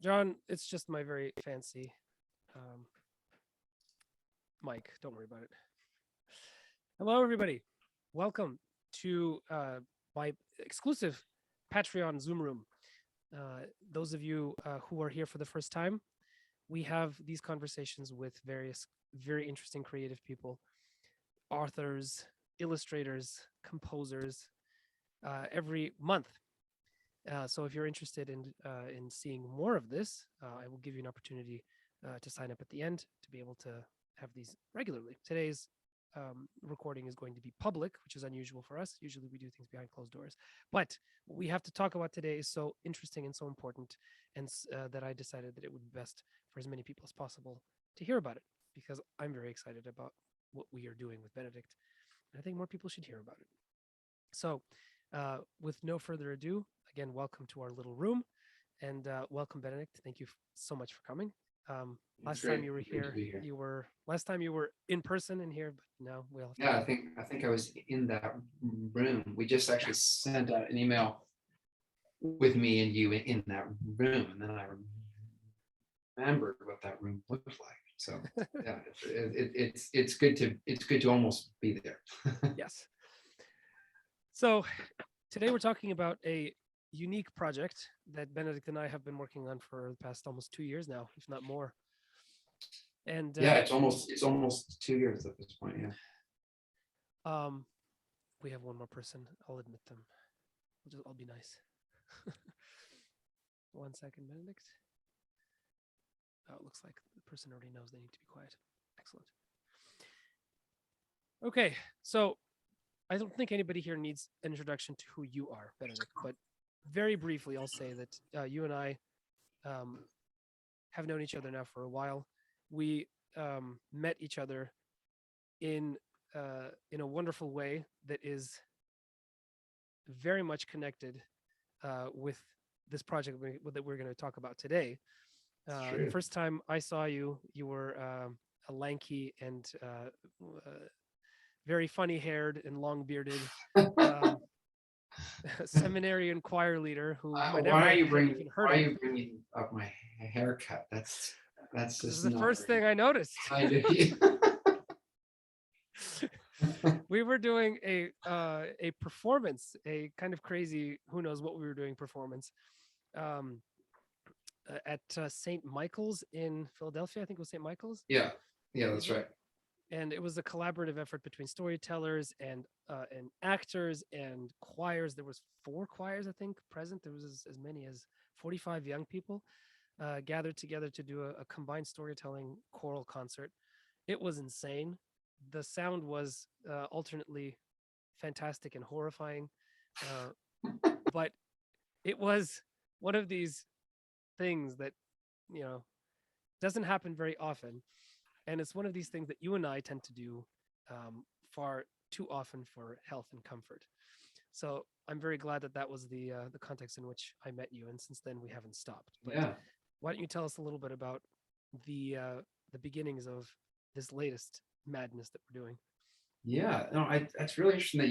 John, it's just my very fancy um, mic. Don't worry about it. Hello, everybody. Welcome to my exclusive Patreon Zoom room. Those of you who are here for the first time, we have these conversations with various very interesting creative people, authors, illustrators, composers, every month. So if you're interested in seeing more of this, I will give you an opportunity to sign up at the end to be able to have these regularly. Today's recording is going to be public, which is unusual for us. Usually we do things behind closed doors. But what we have to talk about today is so interesting and so important, and that I decided that it would be best for as many people as possible to hear about it, because I'm very excited about what we are doing with Benedict. And I think more people should hear about it. So, with no further ado, again, welcome to our little room, and welcome, Benedict. Thank you so much for coming. It's Last time great. you were Great to here, be here. last time you were in person in here, but now we'll have to Yeah, do. I think I was in that room. We just Yeah, actually sent out an email with me and you in that room, and then I remembered what that room looked like. So yeah, it's good to almost be there. yes. So today we're talking about a unique project that Benedict and I have been working on for the past almost 2 years now, if not more. And Yeah, it's almost 2 years at this point. Yeah. um, we have one more person. I'll admit them. I'll be nice. 1 second, Benedict. Oh, it looks like the person already knows they need to be quiet. Excellent. Okay, so I don't think anybody here needs an introduction to who you are, Benedict, but very briefly, I'll say that you and I um, have known each other now for a while. We met each other in in a wonderful way that is very much connected with this project that we're going to talk about today. It's The true. first time I saw you, you were a lanky and very funny haired and long bearded um, seminary and choir leader who I Why are never you had bringing even heard Why are of. you bringing up my haircut? That's This is just the not first very thing I noticed. kind of you. We were doing a performance, a kind of crazy, who knows what we were doing performance um, at St. Michael's in Philadelphia. I think it was St. Michael's Yeah, yeah, that's Cathedral. right. And it was a collaborative effort between storytellers and actors and choirs. There was 4 choirs, I think, present. There was as many as 45 young people gathered together to do a combined storytelling choral concert. It was insane. The sound was alternately fantastic and horrifying, uh, but it was one of these things that you know doesn't happen very often, and it's one of these things that you and I tend to do far too often for health and comfort. So I'm very glad that that was the context in which I met you, and since then we haven't stopped. But Yeah. why don't you tell us a little bit about the beginnings of this latest madness that we're doing? Yeah, no, that's really interesting that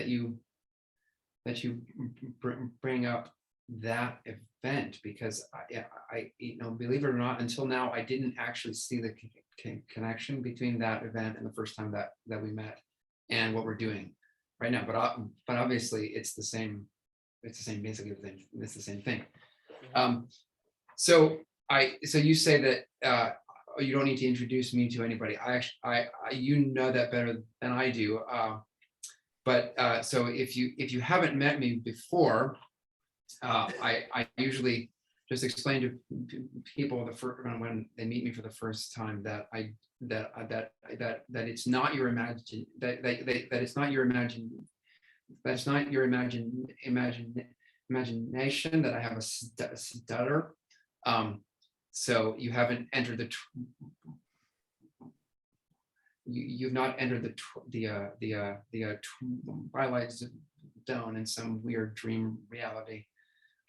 you that you bring up that event because yeah, believe it or not, until now I didn't actually see the connection between that event and the first time that we met and what we're doing right now. But obviously it's the same. It's the same basically thing. It's the same thing. Mhm. Um, so you say that you don't need to introduce me to anybody. You know that better than I do. But so if you haven't met me before, I usually just explain to people when they meet me for the first time that it's not your that it's not your that's not your imagination, that I have a stutter. So you haven't entered you've not entered the twilight zone in some weird dream reality.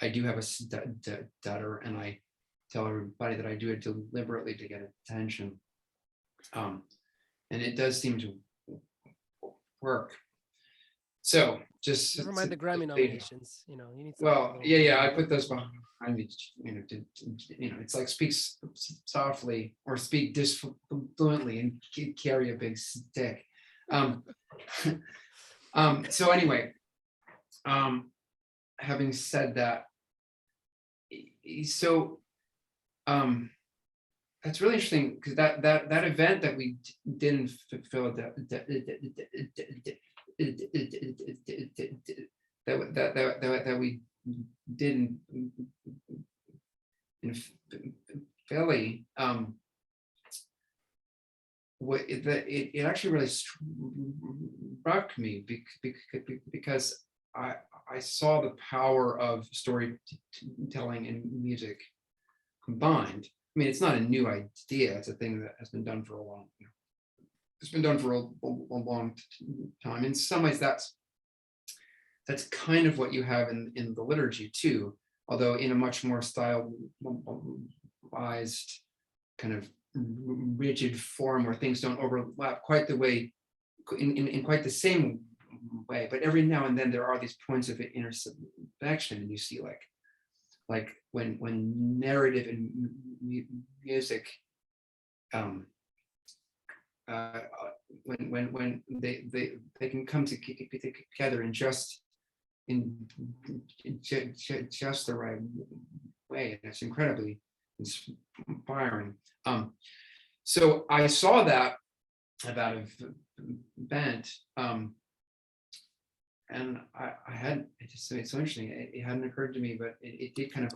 I do have a stutter, and I tell everybody that I do it deliberately to get attention. And it does seem to work. So just Never mind the Grammy so you know. nominations. You know, you need something a Well, little yeah, I more. put those behind me. It's like speak softly or speak disfluently and carry a big stick. Um, so anyway, having said that, so that's really interesting because that event that we did in Philadelphia, that we did in Philly, it actually really struck me because I saw the power of storytelling and music combined. I mean, it's not a new idea. It's a thing that has been done for a long, it's been done for a long time. In some ways, that's kind of what you have in the liturgy too, although in a much more stylized, kind of rigid form where things don't overlap quite the way, in quite the same way. But every now and then there are these points of intersection, and you see like when narrative and music, when they can come together in just the right way, and it's incredibly inspiring. So I saw that about an event, and I had, it's so interesting. It hadn't occurred to me, but it did kind of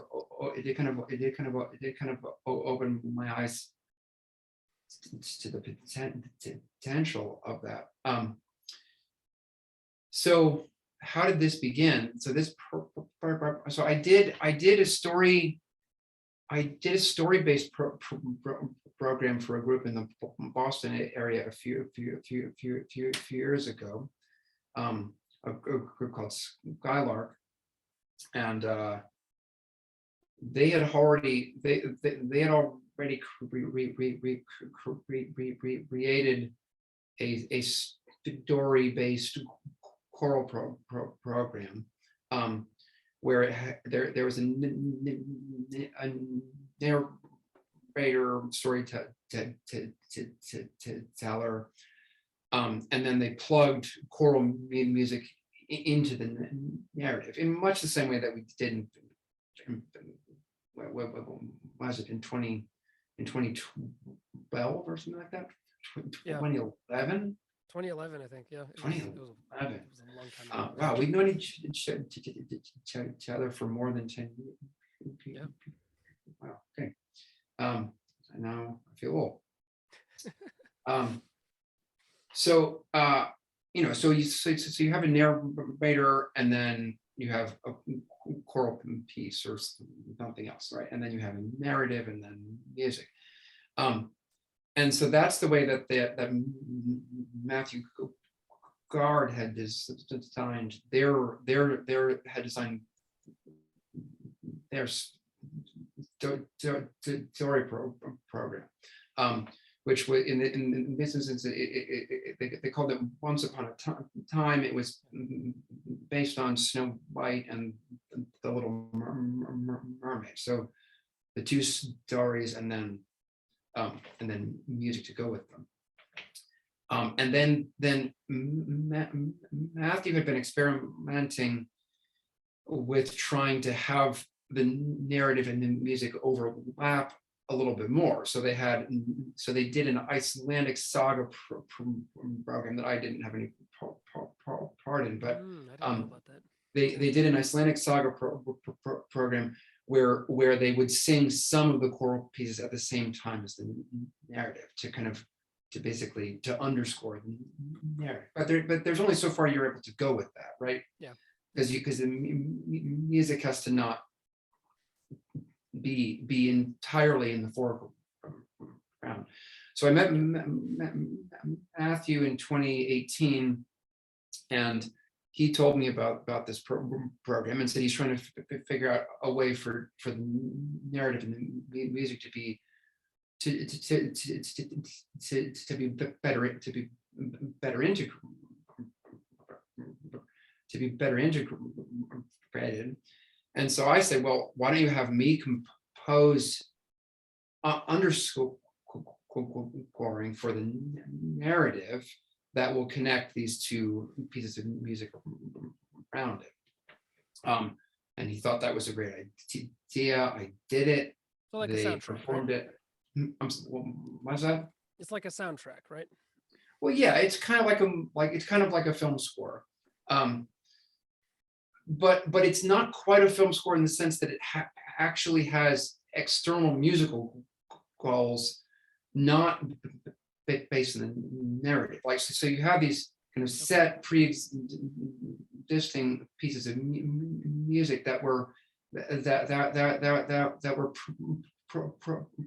open my eyes to the potential of that. So how did this begin? So this, so I did a story-based program for a group in the Boston area a few years ago. A group called Skylark, and they had already created a story-based choral program, where there was a narrator, storyteller, and then they plugged choral music into the narrative in much the same way that we did in 2012 or something like that, 2011. 2011, I think. Yeah, it was a long time ago. Wow, we've known each other for more than 10 years. Yeah. Wow. Okay. Now I feel old. So so you have a narrator, and then you have a choral piece or something else, right? And then you have a narrative, and then music. And so that's the way that that Matthew Guard had designed their story program, which was in this instance, they called it Once Upon a Time. It was based on Snow White and the Little Mermaid. So the two stories, and then music to go with them. And then Matthew had been experimenting with trying to have the narrative and the music overlap a little bit more. So they did an Icelandic saga program that I didn't have any part in, but I didn't know about that. They did an Icelandic saga program where they would sing some of the choral pieces at the same time as the narrative to basically underscore the narrative. But there's only so far you're able to go with that, right? Yeah. Because the music has to not be entirely in the foreground. So I met Matthew in 2018, and he told me about this program and said he's trying to figure out a way for the narrative and the music to be better integrated. to be better integrated. And so I say, well, why don't you have me compose underscoring for the narrative that will connect these two pieces of music around it. And he thought that was a great idea. I did it. So like a They soundtrack, right? performed it. What's that? It's like a soundtrack, right? Well, yeah, it's kind of like a film score. But it's not quite a film score in the sense that it actually has external musical goals, not based on the narrative. Like so you have these kind of set pre-existing pieces of music that were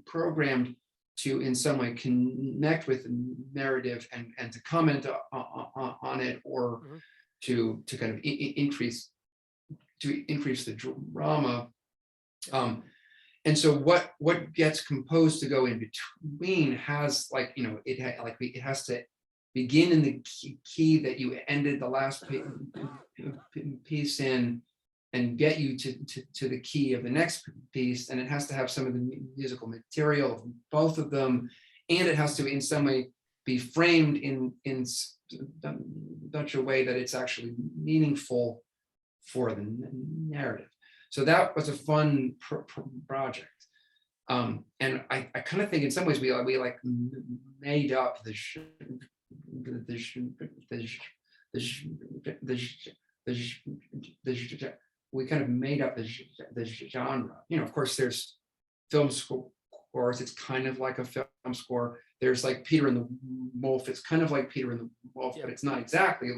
programmed to in some way connect with the narrative and to comment on it, or to kind of increase the drama. And so what gets composed to go in between has, like, it has to begin in the key that you ended the last piece in, and get you to the key of the next piece, and it has to have some of the musical material of both of them, and it has to in some way be framed in such a way that it's actually meaningful for the narrative. So that was a fun project. And I kind of think in some ways we like made up we kind of made up the genre. Of course, there's film scores. It's kind of like a film score. There's like Peter and the Wolf. It's kind of like Peter and the Wolf, but it's not exactly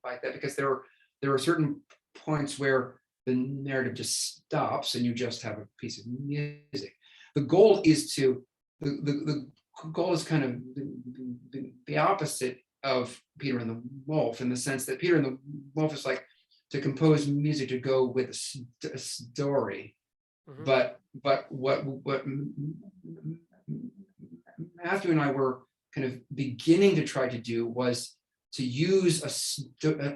like that, because there are certain points where the narrative just stops and you just have a piece of music. The goal is the goal is kind of the opposite of Peter and the Wolf, in the sense that Peter and the Wolf is like to compose music to go with a story. But what Matthew and I were kind of beginning to try to do was to use a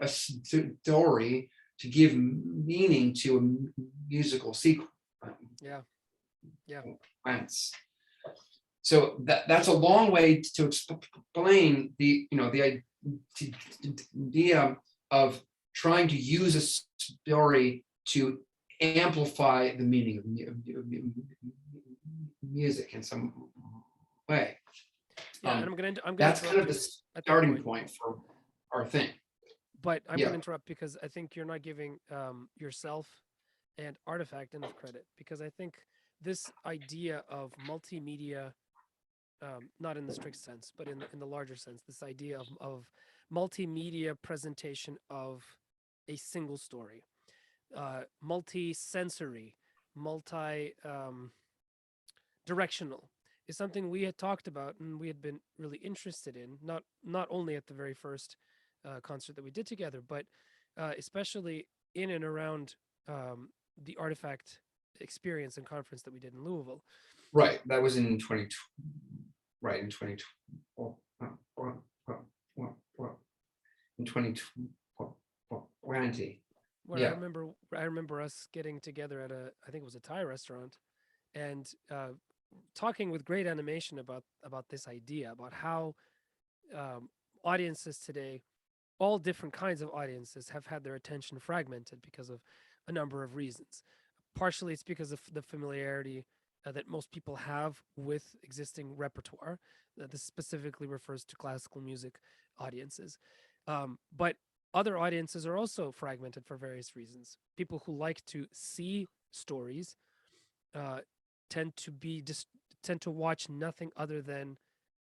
story to give meaning to a musical sequence. So that's a long way to explain the idea of trying to use a story to amplify the meaning of music in some way. That's kind of the starting point for our thing. But I'm going to interrupt, because I think you're not giving yourself and Artifact enough credit, because I think this idea of multimedia, not in the strict sense, but in the larger sense, this idea of multimedia presentation of a single story, multi-sensory, multi-directional, is something we had talked about and we had been really interested in, not only at the very first concert that we did together, but especially in and around the Artifact experience and conference that we did in Louisville. Right, that was in 2020. Right, in 2020. In 2020. Where I remember us getting together at I think it was a Thai restaurant, and talking with great animation about this idea, about how audiences today, all different kinds of audiences, have had their attention fragmented because of a number of reasons. Partially, it's because of the familiarity that most people have with existing repertoire. This specifically refers to classical music audiences. But other audiences are also fragmented for various reasons. People who like to see stories tend to watch nothing other than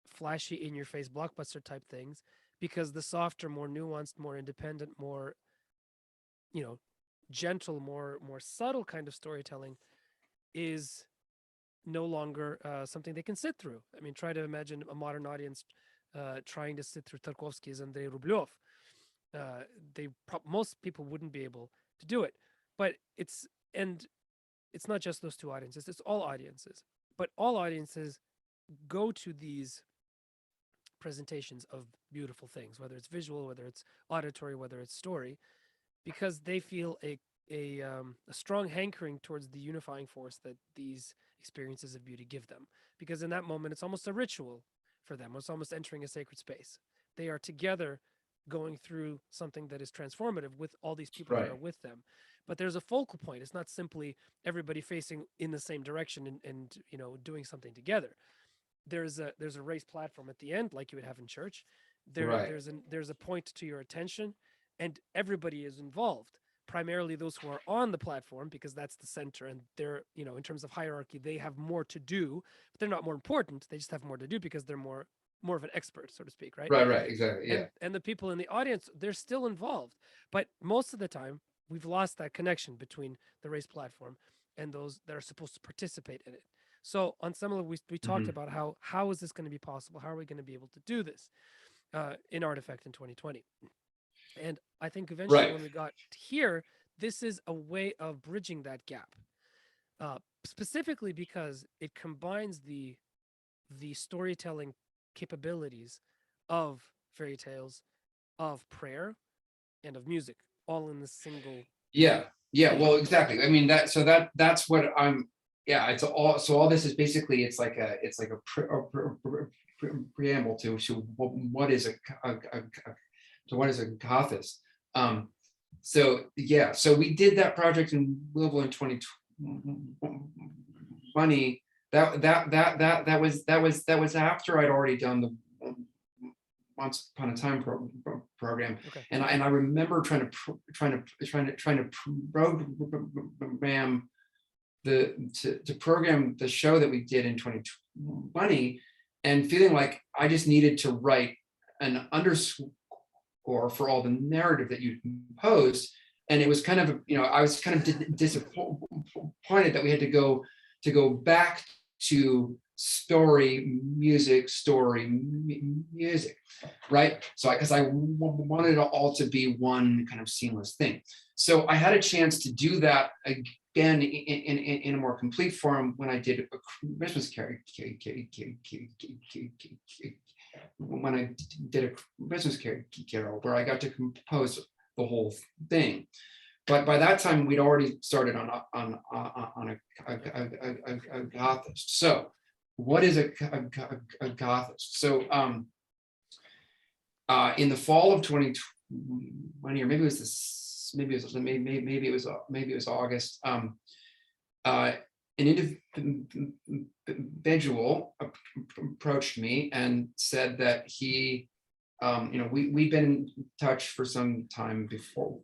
flashy, in-your-face blockbuster type things, because the softer, more nuanced, more independent, more gentle, more subtle kind of storytelling is no longer something they can sit through. I mean, try to imagine a modern audience trying to sit through Tarkovsky's Andrei Rublev. Most people wouldn't be able to do it. But it's not just those two audiences, it's all audiences. But all audiences go to these presentations of beautiful things, whether it's visual, whether it's auditory, whether it's story, because they feel a strong hankering towards the unifying force that these experiences of beauty give them. Because in that moment, it's almost a ritual for them. It's almost entering a sacred space. They are together going through something that is transformative with all these people that Right. are with them. But there's a focal point. It's not simply everybody facing in the same direction and doing something together. There's a raised platform at the end, like you would have in church. Right. There's a point to your attention, and everybody is involved. Primarily those who are on the platform, because that's the center, and they're in terms of hierarchy, they have more to do, but they're not more important. They just have more to do because they're more of an expert, so to speak, right? Right. Right. Exactly. Yeah. And the people in the audience, they're still involved, but most of the time we've lost that connection between the raised platform and those that are supposed to participate in it. So on some level, we talked Mhm. about how is this going to be possible? How are we going to be able to do this in Artifact in 2020? And I think eventually Right. when we got here, this is a way of bridging that gap, specifically because it combines the storytelling capabilities of fairy tales, of prayer, and of music, all in the single Yeah. Yeah. thing. Well, exactly. I mean, that's what I'm. Yeah. It's all. So all this is basically it's like a preamble to what is to what is a Akathist. Um, so yeah, so we did that project in Louisville in 2020. That was after I'd already done the Once Upon a Time program, Okay. and I remember trying to program to program the show that we did in 2020, and feeling like I just needed to write an underscore for all the narrative that you composed. And it was kind of, I was kind of disappointed that we had to go back to story music, right? So because I wanted it all to be one kind of seamless thing. So I had a chance to do that again in a more complete form when I did a Christmas when I did a Christmas carol, where I got to compose the whole thing. But by that time, we'd already started on a Gothist. So, what is a Gothist? So, in the fall of 2020, or maybe it was this, maybe it was August. An individual approached me and said that we've been in touch for some time before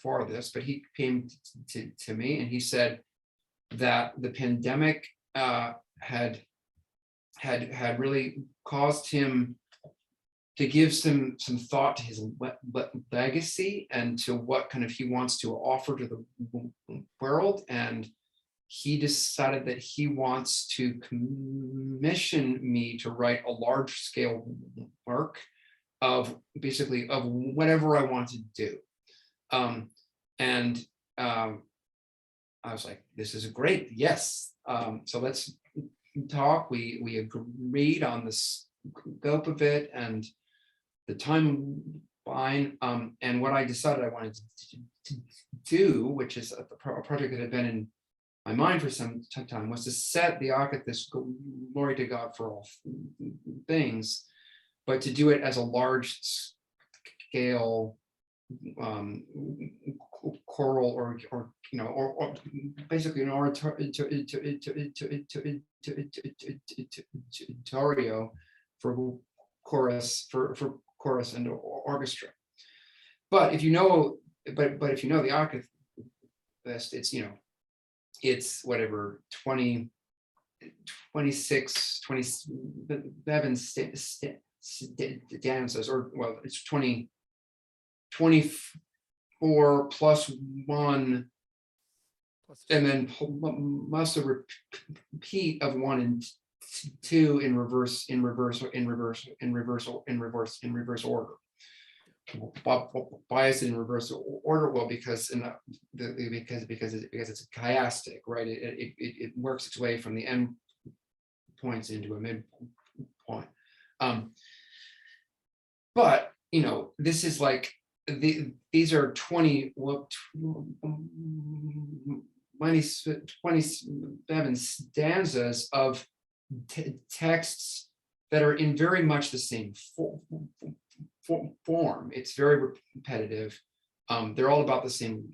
for this, but he came to me and he said that the pandemic had really caused him to give some thought to his legacy and to what kind of he wants to offer to the world. And he decided that he wants to commission me to write a large scale work of basically of whatever I want to do. And I was like, this is great. Yes. So let's talk. We agreed on the scope of it and the timeline. And what I decided I wanted to do, which is a project that had been in my mind for some time, was to set the Akathist, glory to God for all things, but to do it as a large scale choral or basically an oratorio for chorus and orchestra. But if you know the Akathist, it's whatever 26 27 stanzas, or well, it's 24 plus one, and then must repeat of one and two in reverse order. Why is it in reverse order? Well, because it's chiastic, right? It works its way from the end points into a midpoint. But this is like these are 27 stanzas of texts that are in very much the same form. It's very repetitive. They're all about the same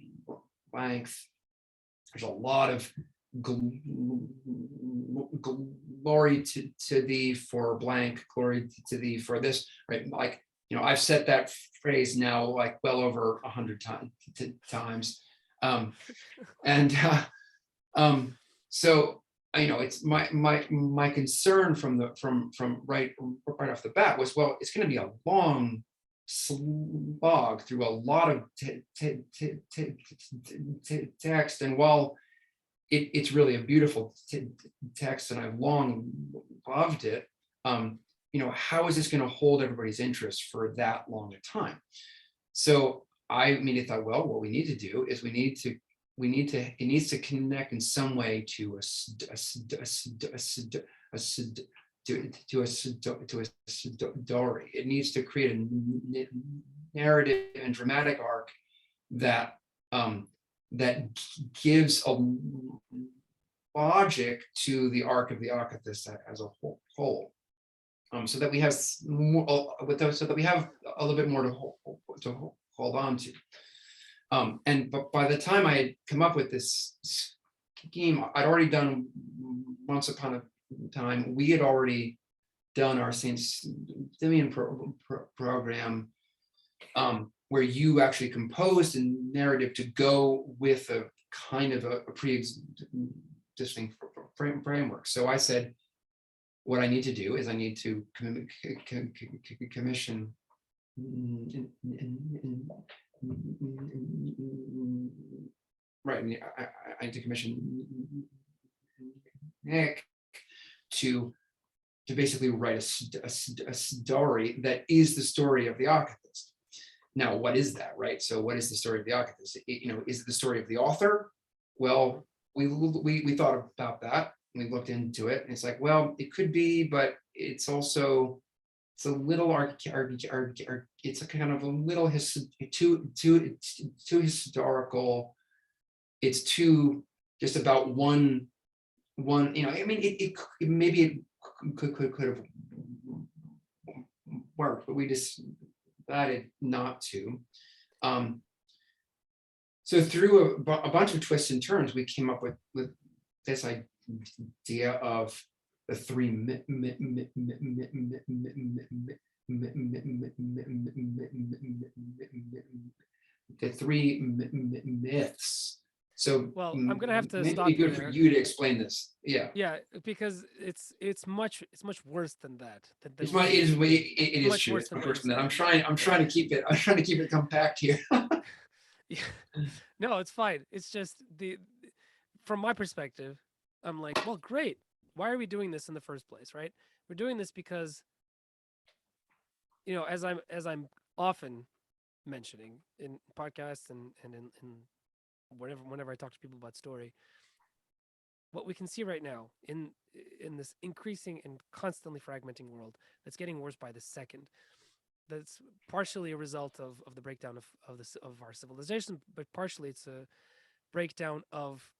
length. There's a lot of glory to thee for blank, glory to thee for this, right? Like, I've said that phrase now like well over 100 times. So it's my concern from right off the bat was, well, it's going to be a long slog through a lot of text, and while it's really a beautiful text and I've long loved it, how is this going to hold everybody's interest for that long a time? So I immediately thought, well, what we need to do is it needs to connect in some way to a story. It needs to create a narrative and dramatic arc that that gives a logic to the arc of the Akathist as a whole. So that we have more, so that we have a little bit more to hold on to. But by the time I had come up with this scheme, I'd already done Once Upon a Time. We had already done our Saint Simeon program, where you actually composed a narrative to go with a kind of a pre-existing framework. So I said, what I need to do is I need to commission right. I need to commission Nick to basically write a story that is the story of the Akathist. Now, what is that, right? So what is the story of the Akathist? Is it the story of the author? Well, we thought about that. We looked into it, and it's like, well, it could be, but it's also, it's a little it's a kind of a little too historical. It's too just about one. I mean, it maybe it could have worked, but we decided not to. So through a bunch of twists and turns, we came up with this idea of the three myths. So well, I'm gonna have to stop it'd be you good there. for you to explain this. Yeah, because it's much worse than that. It is much true. worse than Worse than that. that. I'm trying to keep it compact here. Yeah. No, it's fine. It's just from my perspective, I'm like, well, great. Why are we doing this in the first place, right? We're doing this because, as I'm often mentioning in podcasts and in whenever I talk to people about story, what we can see right now in this increasing and constantly fragmenting world that's getting worse by the second, that's partially a result of the breakdown of our civilization, but partially it's a breakdown of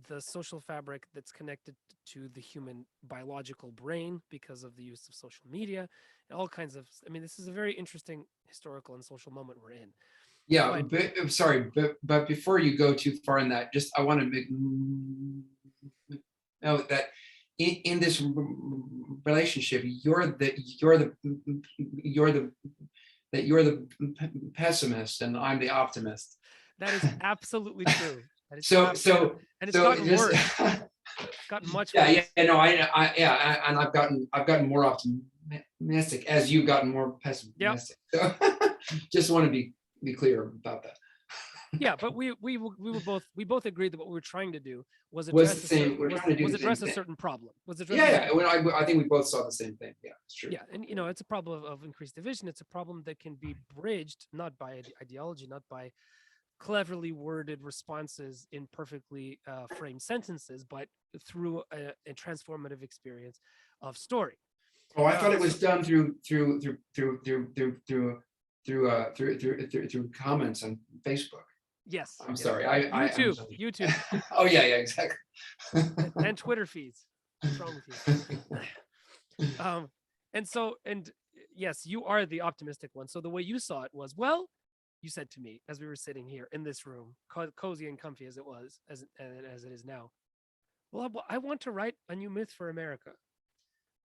the social fabric that's connected to the human biological brain because of the use of social media and all kinds of. I mean, this is a very interesting historical and social moment we're in. Yeah, but I'm sorry, but before you go too far in that, just I want to note that in this relationship, you're the pessimist and I'm the optimist. That is absolutely true. That is So and it's gotten just, worse. It's gotten much yeah, worse. yeah, no, and I've gotten more optimistic as you've gotten more pessimistic. Yep. So just want to be clear about that. Yeah, but we both agreed that what we were trying to do was address a certain problem. I think we both saw the same thing. Yeah, it's true. Yeah, and it's a problem of increased division. It's a problem that can be bridged not by ideology, not by cleverly worded responses in perfectly framed sentences, but through a transformative experience of story. Oh, I thought it was done through through comments on Facebook. Yes. I'm yes. sorry. YouTube. YouTube. Oh yeah, exactly. And Twitter feeds. What's wrong with you? And yes, you are the optimistic one. So the way you saw it was, well, you said to me as we were sitting here in this room, cozy and comfy as it was, as it is now. Well, I want to write a new myth for America,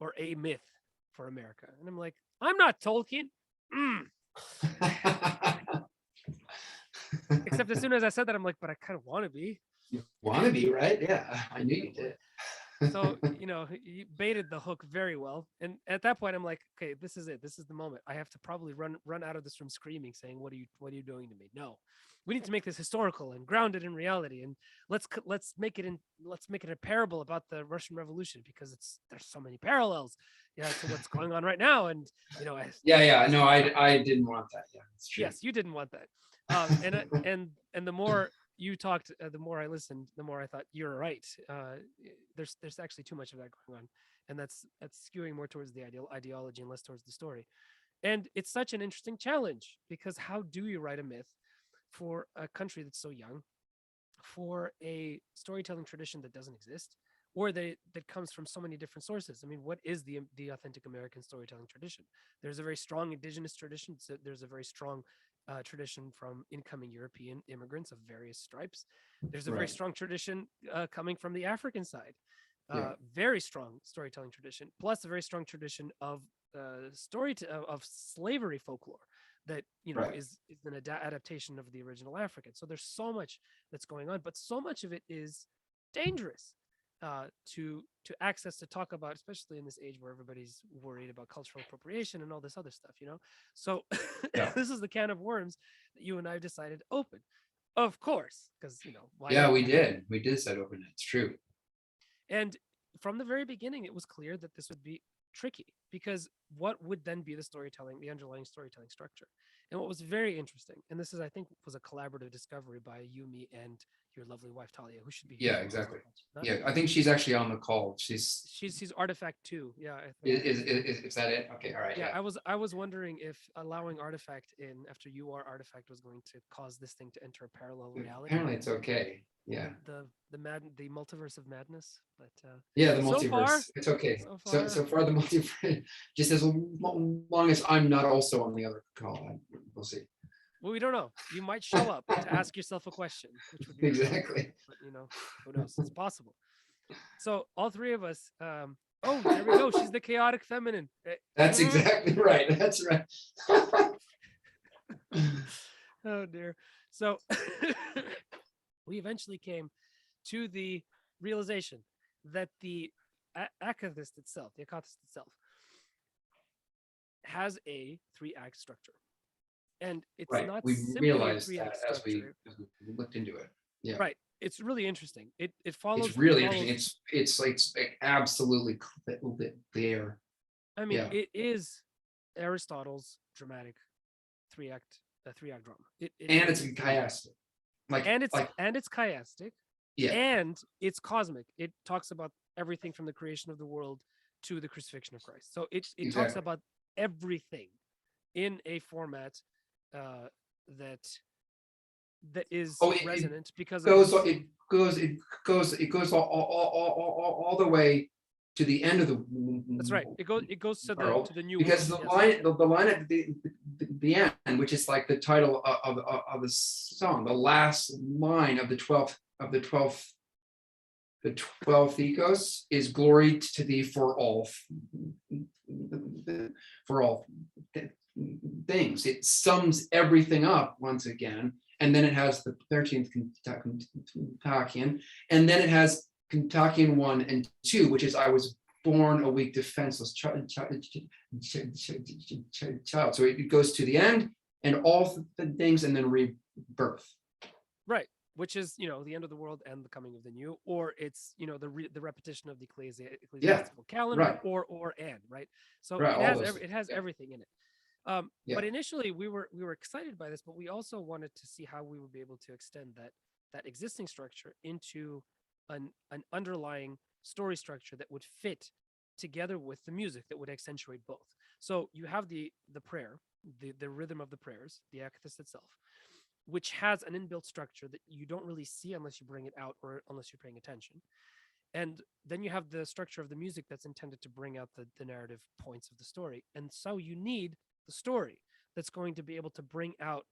or a myth for America, and I'm like, I'm not Tolkien. Except as soon as I said that, I'm like, but I kind of want to be. You want to be, right? Yeah, I knew you did. So, you baited the hook very well. And at that point, I'm like, okay, this is it. This is the moment. I have to probably run out of this room screaming, saying, what are you doing to me? No, we need to make this historical and grounded in reality. And let's make it a parable about the Russian Revolution, because there's so many parallels, to what's going on right now. And, Yeah. No, I didn't want that. Yeah, it's true. yes, you didn't want that. And the more you talked, the more I listened, the more I thought you're right. There's actually too much of that going on, and that's skewing more towards the ideology and less towards the story. And it's such an interesting challenge, because how do you write a myth for a country that's so young, for a storytelling tradition that doesn't exist, or that comes from so many different sources? I mean, what is the authentic American storytelling tradition? There's a very strong indigenous tradition. So there's a very strong tradition from incoming European immigrants of various stripes. There's a very strong tradition coming from the African side. Very strong storytelling tradition, plus a very strong tradition of of slavery folklore that is an adaptation of the original African. So there's so much that's going on, but so much of it is dangerous to access, to talk about, especially in this age where everybody's worried about cultural appropriation and all this other stuff. So this is the can of worms that you and I have decided to open, of course, because why yeah, not? we did set open it. It's true. And from the very beginning, it was clear that this would be tricky, because what would then be the underlying storytelling structure? And what was very interesting, and this is, I think, was a collaborative discovery by you, me, and your lovely wife Talia, who should be here. Yeah, exactly. Yeah, I think she's actually on the call. She's Artifact too. Yeah. Is that it? Okay, all right. Yeah, I was wondering if allowing Artifact in after you are Artifact was going to cause this thing to enter a parallel reality. Apparently, it's okay. Yeah. The multiverse of madness, but yeah, the multiverse. So far, it's okay. So far the multiverse. Just as long as I'm not also on the other call, we'll see. Well, we don't know. You might show up to ask yourself a question, which would be exactly. But who knows? It's possible. So all three of us. Oh, there we go. She's the chaotic feminine. That's exactly right. That's right. Oh dear. So we eventually came to the realization that the Akathist itself, the Akathist itself, has a 3-act structure. And it's not we simply realized a 3-act that structure. as we looked into it. Yeah. Right. It's really interesting. It follows. It's really interesting. It's like absolutely clear. I mean, it is Aristotle's dramatic 3-act drama. And it's chiastic. It's chiastic. Yeah. And it's cosmic. It talks about everything from the creation of the world to the crucifixion of Christ. So it talks about everything in a format that is resonant, because it goes all the way to the end of the. That's right. It goes to the new because world. The line at the end, which is like the title of the song, the last line of the 12th ethos is glory to thee for all things. It sums everything up once again, and then it has the 13th Kentuckian, and then it has Kentuckian 1 and 2, which is I was born a weak defenseless child. So it goes to the end and all the things, and then rebirth. Right. Which is, the end of the world and the coming of the new, or it's, the repetition of the ecclesiastical calendar, right. or and, right? So right, it has everything in it. But initially we were excited by this, but we also wanted to see how we would be able to extend that existing structure into an underlying story structure that would fit together with the music, that would accentuate both. So you have the prayer, the rhythm of the prayers, the Akathist itself, which has an inbuilt structure that you don't really see unless you bring it out or unless you're paying attention. And then you have the structure of the music that's intended to bring out the narrative points of the story. And so you need the story that's going to be able to bring out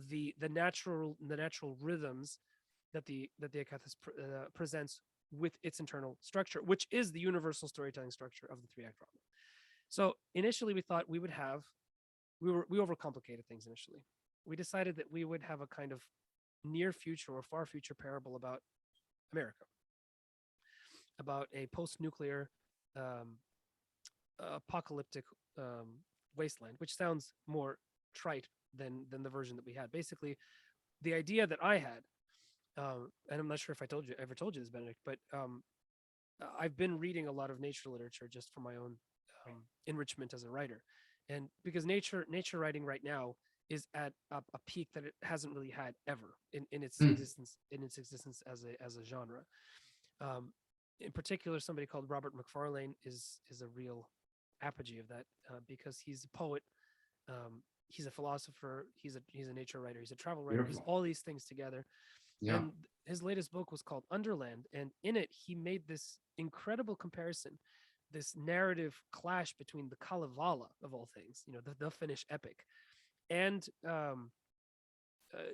the natural rhythms that the Akathist presents with its internal structure, which is the universal storytelling structure of the three-act drama. So initially we thought we overcomplicated things initially. We decided that we would have a kind of near future or far future parable about America, about a post-nuclear apocalyptic wasteland, which sounds more trite than the version that we had. Basically, the idea that I had, and I'm not sure if I ever told you this, Benedict, but I've been reading a lot of nature literature just for my own enrichment as a writer, and because nature writing right now is at a peak that it hasn't really had ever in its existence as a genre. In particular, somebody called Robert McFarlane is a real apogee of that because he's a poet, he's a philosopher, he's a nature writer, he's a travel writer. Beautiful. He's all these things together. Yeah. And his latest book was called Underland, and in it he made this incredible comparison, this narrative clash between the Kalevala of all things, the Finnish epic, and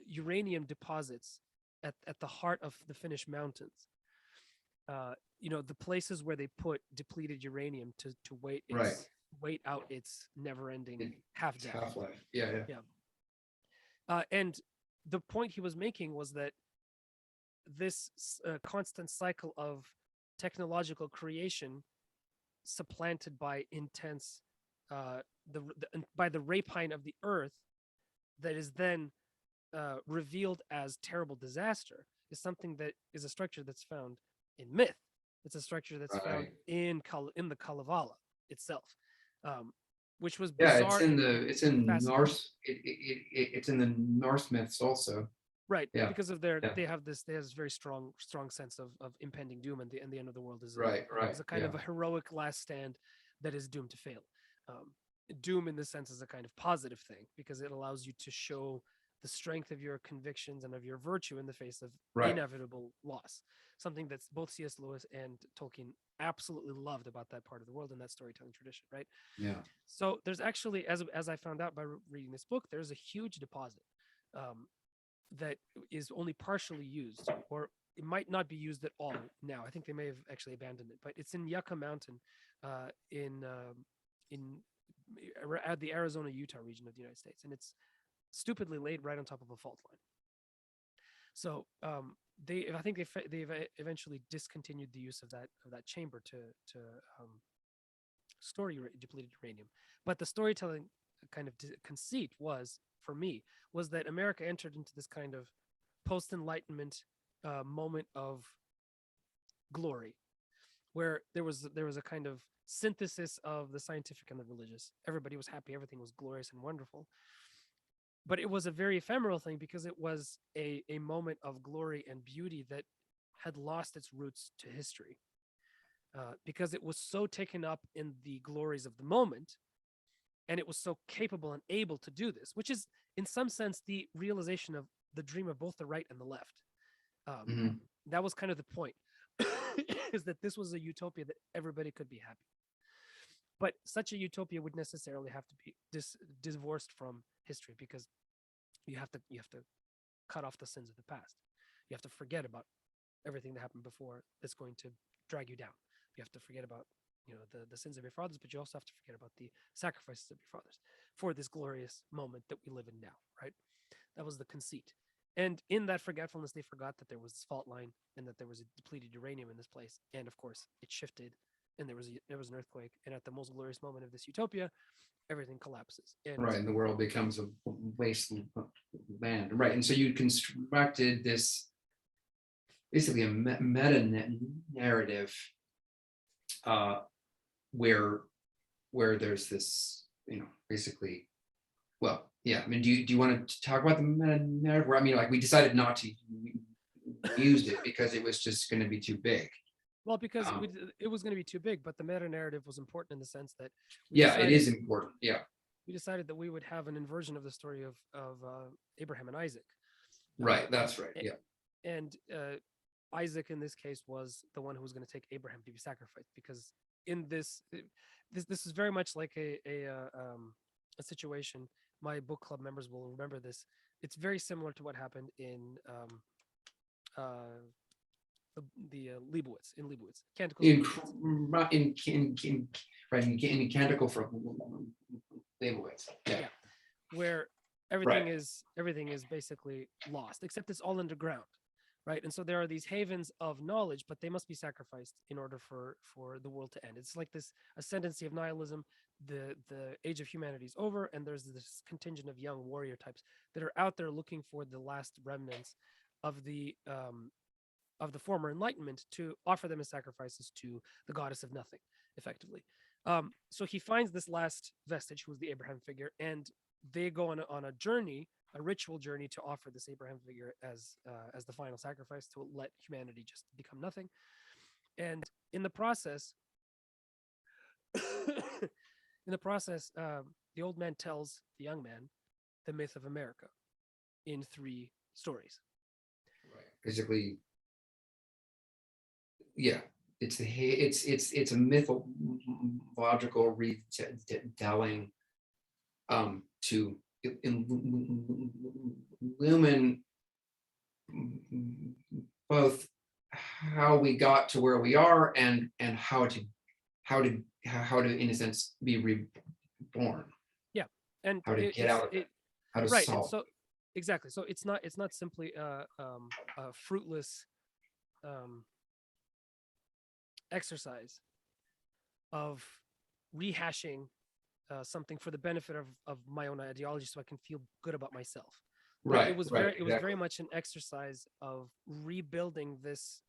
uranium deposits at the heart of the Finnish mountains. The places where they put depleted uranium to wait out its never-ending half-life. Yeah. And the point he was making was that this constant cycle of technological creation, supplanted by intense, by the rapine of the earth, that is then revealed as terrible disaster, is something that is a structure that's found in myth. It's a structure that's found in the Kalevala itself, which was bizarre. It's in Norse. It's in the Norse myths also. Right, because of they have this very strong sense of impending doom, and the end of the world is a kind of a heroic last stand that is doomed to fail. Doom in this sense is a kind of positive thing because it allows you to show the strength of your convictions and of your virtue in the face of inevitable loss. Something that's both C.S. Lewis and Tolkien absolutely loved about that part of the world and that storytelling tradition, right? Yeah. So there's actually, as I found out by reading this book, there's a huge deposit that is only partially used, or it might not be used at all now. I think they may have actually abandoned it, but it's in Yucca Mountain at the Arizona-Utah region of the United States, and it's stupidly laid right on top of a fault line. So I think they've eventually discontinued the use of that chamber to store depleted uranium. But the storytelling kind of conceit was, for me, was that America entered into this kind of post-Enlightenment moment of glory, where there was a kind of synthesis of the scientific and the religious. Everybody was happy, everything was glorious and wonderful. But it was a very ephemeral thing because it was a moment of glory and beauty that had lost its roots to history. Because it was so taken up in the glories of the moment, and it was so capable and able to do this, which is in some sense the realization of the dream of both the right and the left. That was kind of the point, is that this was a utopia that everybody could be happy. But such a utopia would necessarily have to be divorced from history, because you have to cut off the sins of the past. You have to forget about everything that happened before that's going to drag you down. You have to forget about the sins of your fathers, but you also have to forget about the sacrifices of your fathers for this glorious moment that we live in now, right? That was the conceit. And in that forgetfulness, they forgot that there was this fault line and that there was a depleted uranium in this place. And of course, it shifted, and there was an earthquake. And at the most glorious moment of this utopia, everything collapses. And the world becomes a wasteland. Right. And so you constructed this, basically a meta narrative where there's this, basically, well, yeah. I mean, do you want to talk about the meta narrative? Where, I mean, like, we decided not to use it because it was just going to be too big. Well, because it was going to be too big, but the meta narrative was important in the sense that it is important. Yeah. we decided that we would have an inversion of the story of Abraham and Isaac. Right. That's right. Yeah. And Isaac in this case was the one who was going to take Abraham to be sacrificed, because in this is very much like a situation. My book club members will remember this. It's very similar to what happened in uh, the Leibowitz, Canticles of In Leibowitz. in Canticle for Leibowitz. Yeah. Yeah, where Right. everything is basically lost, except it's all underground, right? And so there are these havens of knowledge, but they must be sacrificed in order for the world to end. It's like this ascendancy of nihilism. The age of humanity is over, and there's this contingent of young warrior types that are out there looking for the last remnants of the former enlightenment to offer them as sacrifices to the goddess of nothing, effectively. So he finds this last vestige, who is the Abraham figure, and they go on a journey, a ritual journey, to offer this Abraham figure as the final sacrifice to let humanity just become nothing. And in the process, the old man tells the young man the myth of America in 3 stories. Right. Basically, yeah. It's a mythological retelling to illumine both how we got to where we are and how to in a sense be reborn, Yeah, and how to get out of it, how to right, and solve. so exactly. So it's not simply a fruitless exercise of rehashing something for the benefit of my own ideology, so I can feel good about myself. But Right, right, it was exactly. very much an exercise of rebuilding this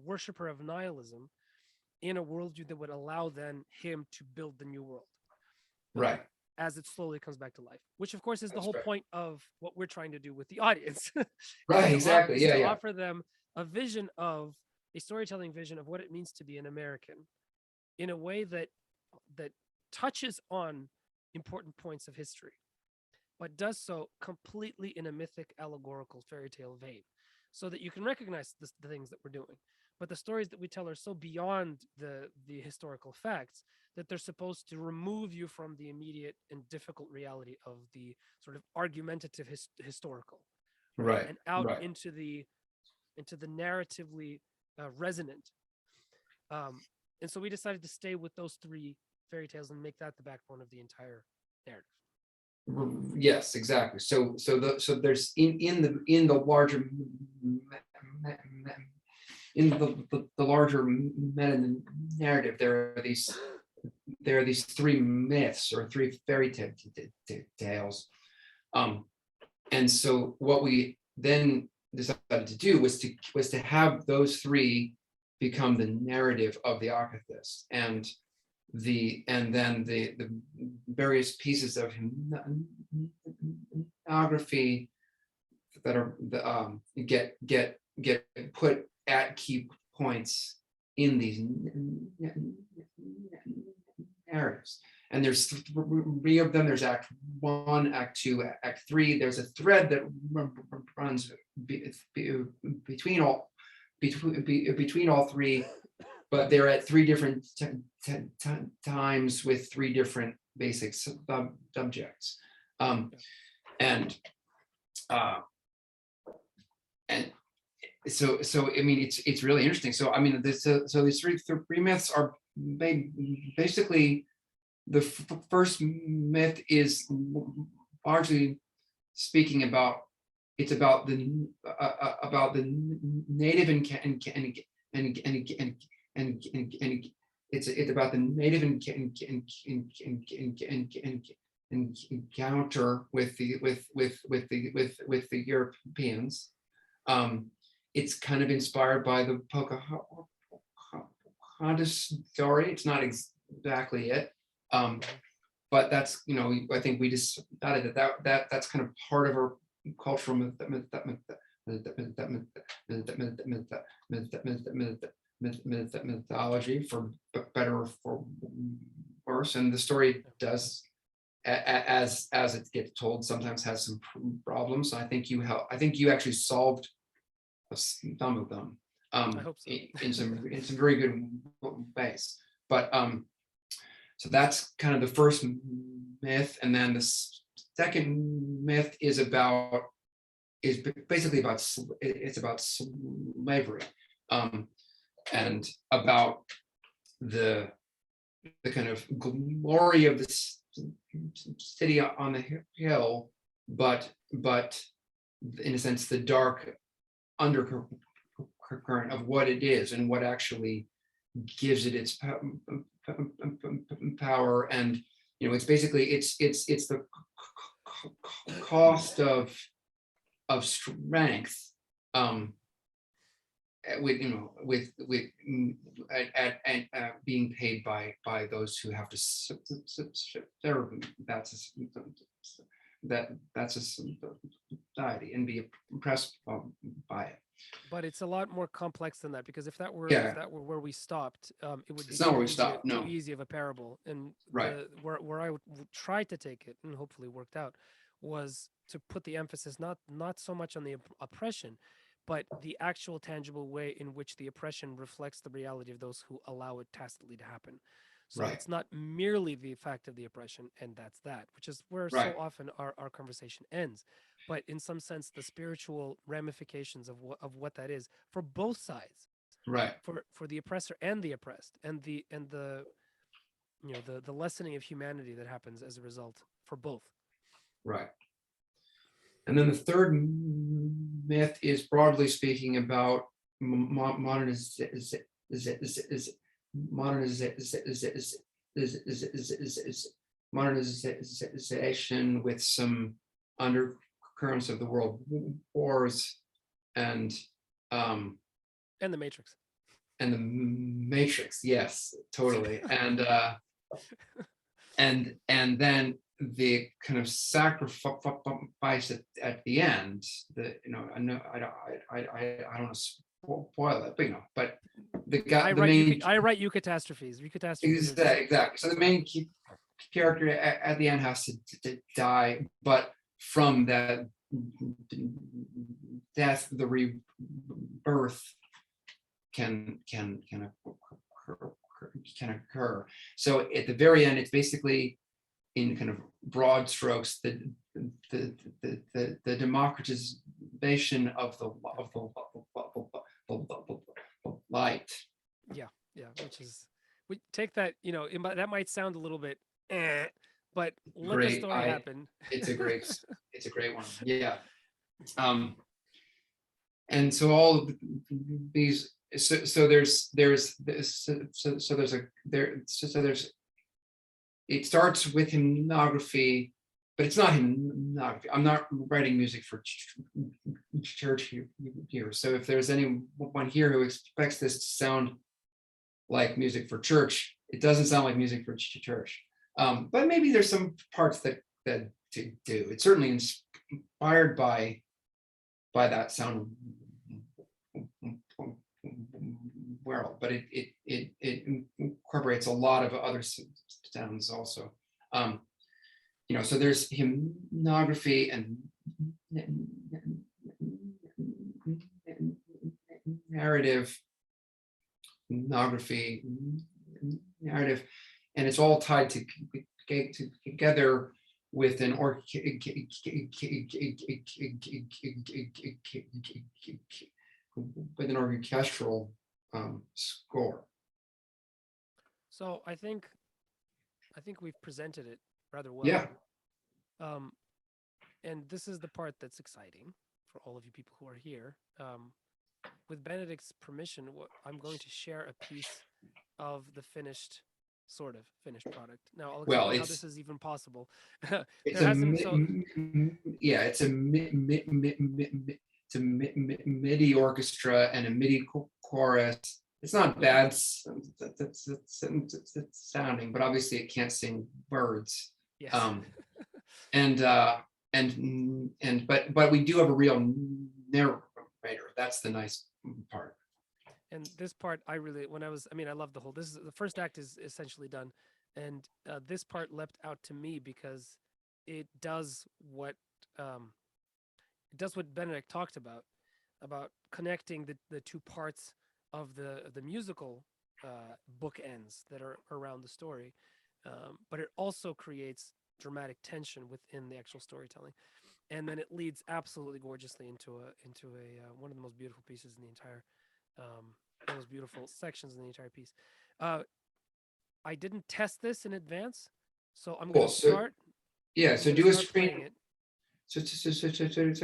worshiper of nihilism in a worldview that would allow then him to build the new world. Right. As it slowly comes back to life, which of course is the That's whole right. point of what we're trying to do with the audience. Right, exactly. Is Yeah, to yeah. offer them a storytelling vision of what it means to be an American in a way that touches on important points of history, but does so completely in a mythic, allegorical fairy tale vein, so that you can recognize the things that we're doing. But the stories that we tell are so beyond the historical facts that they're supposed to remove you from the immediate and difficult reality of the sort of argumentative historical, right, Right, and out right. into the narratively resonant. And so we decided to stay with those 3 fairy tales and make that the backbone of the entire narrative. Yes, exactly. So there's in the larger the larger meta narrative, there are these 3 myths or 3 fairy tales. And so what we then decided to do was to have those 3 become the narrative of the Akathist, and then the various pieces of hymnography that are get put at key points in these narratives. And there's 3 of them. There's Act 1, Act 2, Act 3. There's a thread that runs between all 3, but they're at 3 different times with 3 different basic subjects. And so I mean, it's really interesting. So I mean, so these 3 myths are basically, the first myth is largely speaking about, it's about the native and it's about the native encounter with the Europeans. It's kind of inspired by the Pocahontas story. It's not exactly it, but that's, I think we decided that's kind of part of our cultural mythology, for better or for worse, and the story does as it gets told, sometimes has some problems. I think you actually solved some of them I hope so. in some very good ways. But so that's kind of the first myth, and then the second myth is basically about it's about slavery, and about the kind of glory of the city on the hill, but in a sense the dark undercurrent of what it is and what actually gives it its power. And it's basically it's the cost of strength, with being paid by those who have to serve them. That's a society, and be impressed by it. But it's a lot more complex than that, because if that were where we stopped, it would be It's not where we stopped. too No, easy of a parable. And right, where I would try to take it, and hopefully worked out, was to put the emphasis not so much on the oppression, but the actual tangible way in which the oppression reflects the reality of those who allow it tacitly to happen. So right, it's not merely the fact of the oppression, and that's that, which is where right, so often our conversation ends. But in some sense, the spiritual ramifications of what that is for both sides, right, for the oppressor and the oppressed, and the the lessening of humanity that happens as a result for both. right. And then the third myth is, broadly speaking, about modernization with some undercurrents of the world wars and And the Matrix. and the Matrix. Yes, totally. And then the kind of sacrifice at the end. I know I don't want to spoil it, but the guy, I the write main, I write you catastrophes. You catastrophes are just exactly. So the main character at the end has to die, but from that death, the rebirth can occur. So at the very end, it's basically, in kind of broad strokes, the democratization of the light. yeah, yeah. Which is, we take that. That might sound a little bit, but let the Great. story happen. It's a great one. Yeah. And so all of these, so there's this, so there's a there so there's it starts with hymnography, but it's not hymnography. I'm not writing music for church here. So if there's anyone here who expects this to sound like music for church, it doesn't sound like music for church. But maybe there's some parts that do. It's certainly inspired by that sound world, but it incorporates a lot of other sounds also. So there's hymnography and narrative, and it's all tied together with an orchestral score. So I think we've presented it rather well. Yeah. And this is the part that's exciting for all of you people who are here. With Benedict's permission, I'm going to share a piece of the sort of finished product. Now I'll explain how this is even possible. It's There a hasn't it's a MIDI orchestra and a MIDI chorus. It's not bad sounding, but obviously it can't sing words. Yes. But we do have a real narrator. That's the nice part. And this part, I love the whole. The first act is essentially done. And this part leapt out to me because it does what Benedict talked about connecting the two parts of the musical bookends that are around the story, but it also creates dramatic tension within the actual storytelling, and then it leads absolutely gorgeously into a one of the most beautiful pieces in the entire one of those beautiful sections in the entire piece. I didn't test this in advance, so I'm Cool. gonna start. Yeah, I'm so gonna do a start playing screen. it. So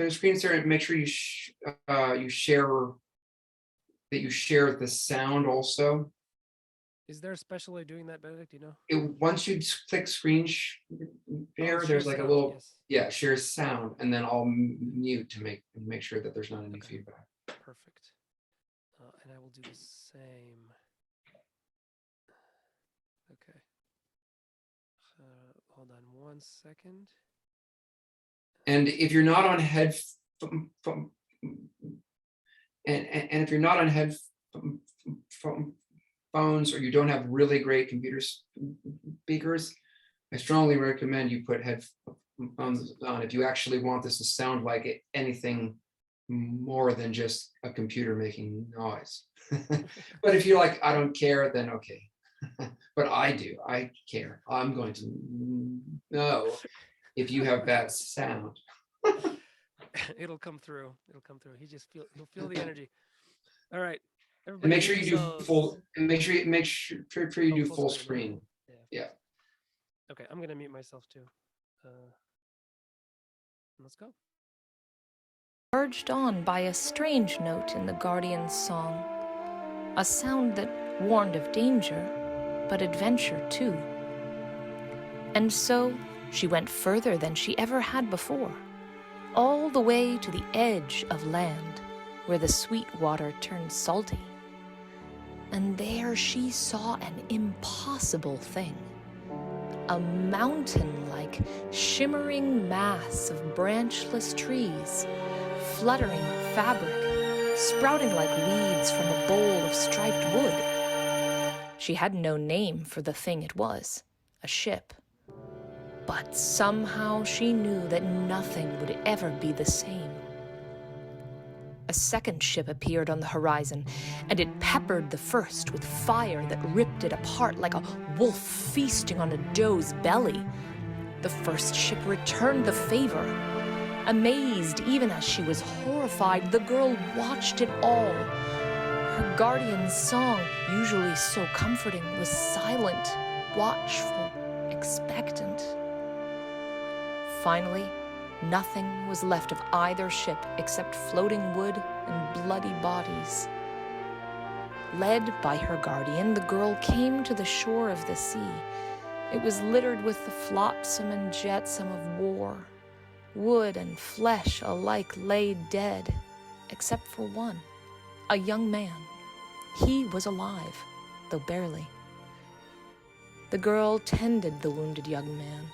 screen share, and make sure you share the sound also. Is there a special way of doing that, Benedict? Do you know? Once you click screen Oh, share, share there's like a sound. little, Yes. yeah, share sound, and then I'll mute to make sure that there's not any Okay. feedback. Perfect. And I will do the same. Okay. Hold on 1 second. And if you're not on and if you're not on headphones, or you don't have really great computer speakers, I strongly recommend you put headphones on if you actually want this to sound like anything more than just a computer making noise. But if you're like, I don't care, then okay. But I do. I care. I'm going to know if you have bad sound. It'll come through. It'll come through. He'll feel the energy. All right. And Everybody make sure mute you do yourselves. full. And make sure you do full screen. Yeah. Okay, I'm gonna mute myself too. Let's go. Urged on by a strange note in the Guardian's song, a sound that warned of danger, but adventure too. And so she went further than she ever had before, all the way to the edge of land, where the sweet water turned salty. And there she saw an impossible thing. A mountain-like, shimmering mass of branchless trees, fluttering fabric, sprouting like weeds from a bowl of striped wood. She had no name for the thing it was, a ship. But somehow she knew that nothing would ever be the same. A second ship appeared on the horizon, and it peppered the first with fire that ripped it apart like a wolf feasting on a doe's belly. The first ship returned the favor. Amazed, even as she was horrified, the girl watched it all. Her guardian's song, usually so comforting, was silent, watchful, expectant. Finally, nothing was left of either ship except floating wood and bloody bodies. Led by her guardian, the girl came to the shore of the sea. It was littered with the flotsam and jetsam of war. Wood and flesh alike lay dead, except for one, a young man. He was alive, though barely. The girl tended the wounded young man.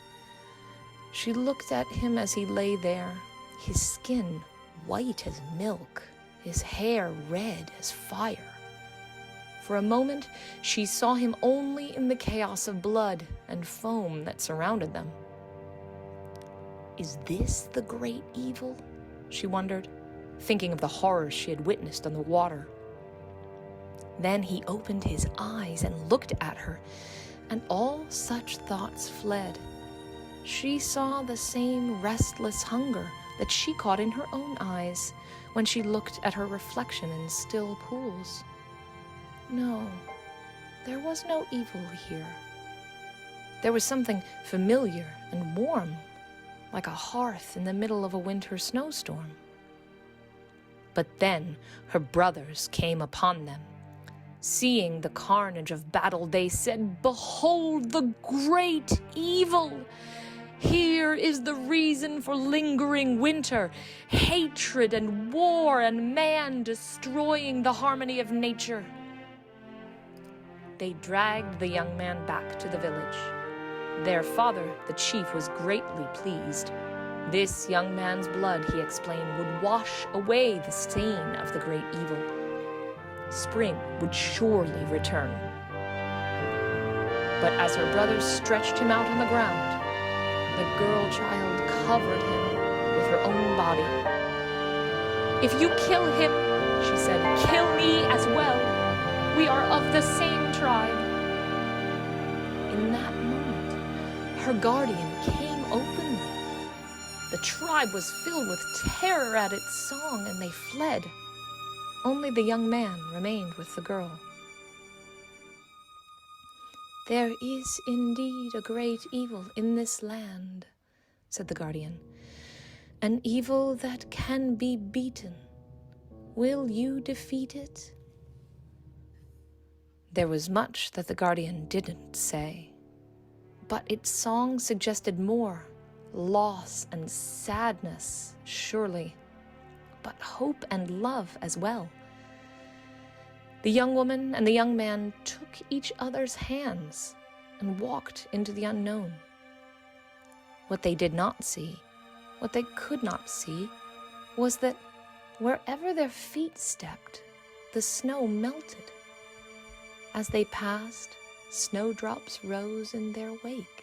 She looked at him as he lay there, his skin white as milk, his hair red as fire. For a moment, she saw him only in the chaos of blood and foam that surrounded them. Is this the great evil? She wondered, thinking of the horrors she had witnessed on the water. Then he opened his eyes and looked at her, and all such thoughts fled. She saw the same restless hunger that she caught in her own eyes when she looked at her reflection in still pools. No, there was no evil here. There was something familiar and warm, like a hearth in the middle of a winter snowstorm. But then her brothers came upon them. Seeing the carnage of battle, they said, "Behold the great evil! Here is the reason for lingering winter, hatred and war and man destroying the harmony of nature." They dragged the young man back to the village. Their father, the chief, was greatly pleased. This young man's blood, he explained, would wash away the stain of the great evil. Spring would surely return. But as her brothers stretched him out on the ground, the girl child covered him with her own body. "If you kill him," she said, "kill me as well. We are of the same tribe." In that moment, her guardian came openly. The tribe was filled with terror at its song, and they fled. Only the young man remained with the girl. "There is indeed a great evil in this land," said the guardian, "an evil that can be beaten. Will you defeat it?" There was much that the guardian didn't say, but its song suggested more: loss and sadness, surely, but hope and love as well. The young woman and the young man took each other's hands and walked into the unknown. What they did not see, what they could not see, was that wherever their feet stepped, the snow melted. As they passed, snowdrops rose in their wake.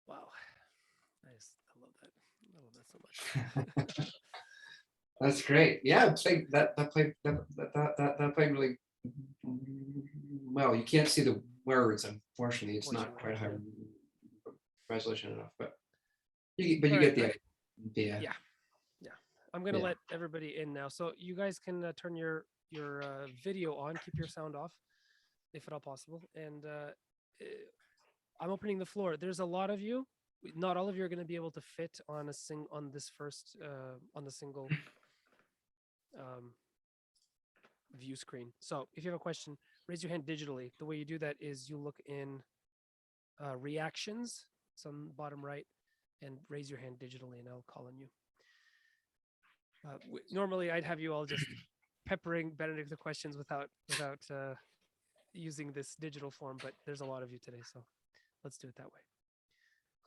Wow. Nice. I love that. I love that so much. That's great. Yeah, played that played really well. You can't see the words, unfortunately. It's not quite high resolution enough, but you All get right, the idea. yeah. Yeah. I'm gonna Yeah. let everybody in now, so you guys can turn your video on. Keep your sound off, if at all possible. And I'm opening the floor. There's a lot of you. not all of you are going to be able to fit on on this first on the single um, view screen. So if you have a question, raise your hand digitally. The way you do that is you look in reactions, it's on the bottom right, and raise your hand digitally, and I'll call on you. Normally, I'd have you all just peppering Benedict with questions without using this digital form, but there's a lot of you today, so let's do it that way.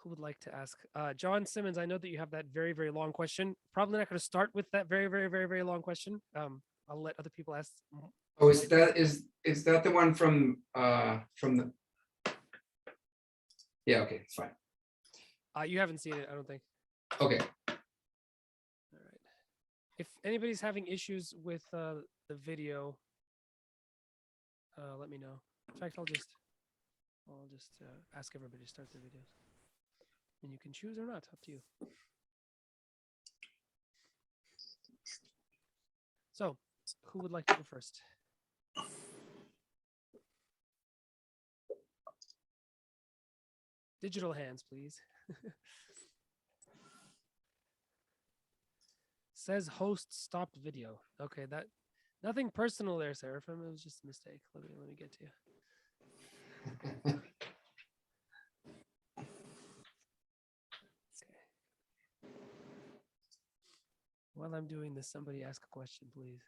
Who would like to ask? John Simmons, I know that you have that very, very long question. Probably not going to start with that very, very, very, very long question. I'll let other people ask. Oh, is that the one from the? Yeah. Okay. It's fine. You haven't seen it, I don't think. Okay. All right. If anybody's having issues with the video, let me know. In fact, I'll just ask everybody to start their videos. And you can choose or not, up to you. So, who would like to go first? Digital hands, please. Says host stopped video. Okay, that nothing personal there, Seraphim. It was just a mistake. Let me get to you. While I'm doing this, somebody ask a question, please.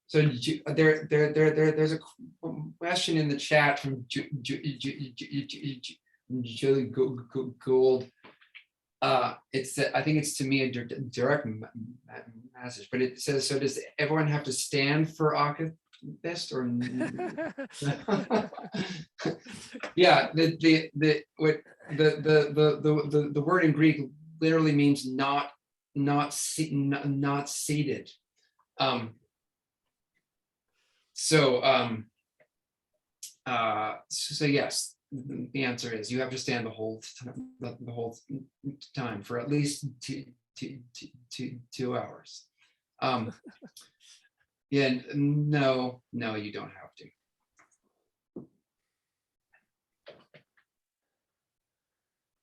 So there's a question in the chat from Julie Gould. It's I think it's to me a direct message, but it says, so does everyone have to stand for Akathist or? Yeah, the word in Greek literally means not seated. So yes, the answer is you have to stand the whole time for at least 2 hours. Yeah, no, you don't have to.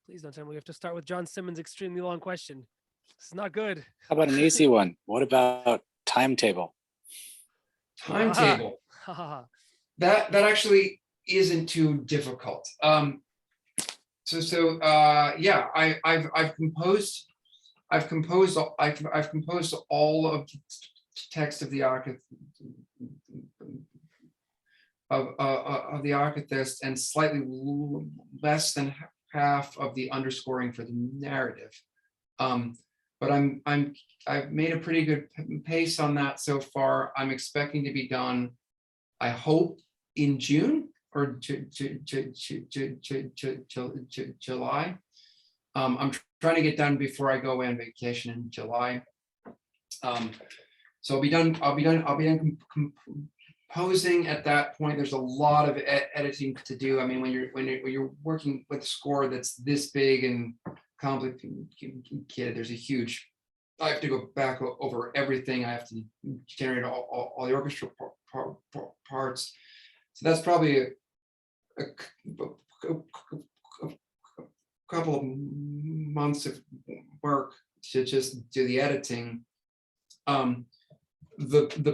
Please don't tell me we have to start with John Simmons' extremely long question. It's not good. How about an easy one? What about timetable? Timetable. That actually isn't too difficult. Yeah, I've composed all of the text of the Akathist and slightly less than half of the underscoring for the narrative. But I've made a pretty good pace on that so far. I'm expecting to be done, I hope, in June or July. I'm trying to get done before I go away on vacation in July. So I'll be done composing at that point. There's a lot of editing to do. I mean, when you're working with a score that's this big and complicated, there's a huge, I have to go back over everything. I have to generate all the orchestral parts. So that's probably a couple of months of work to just do the editing. The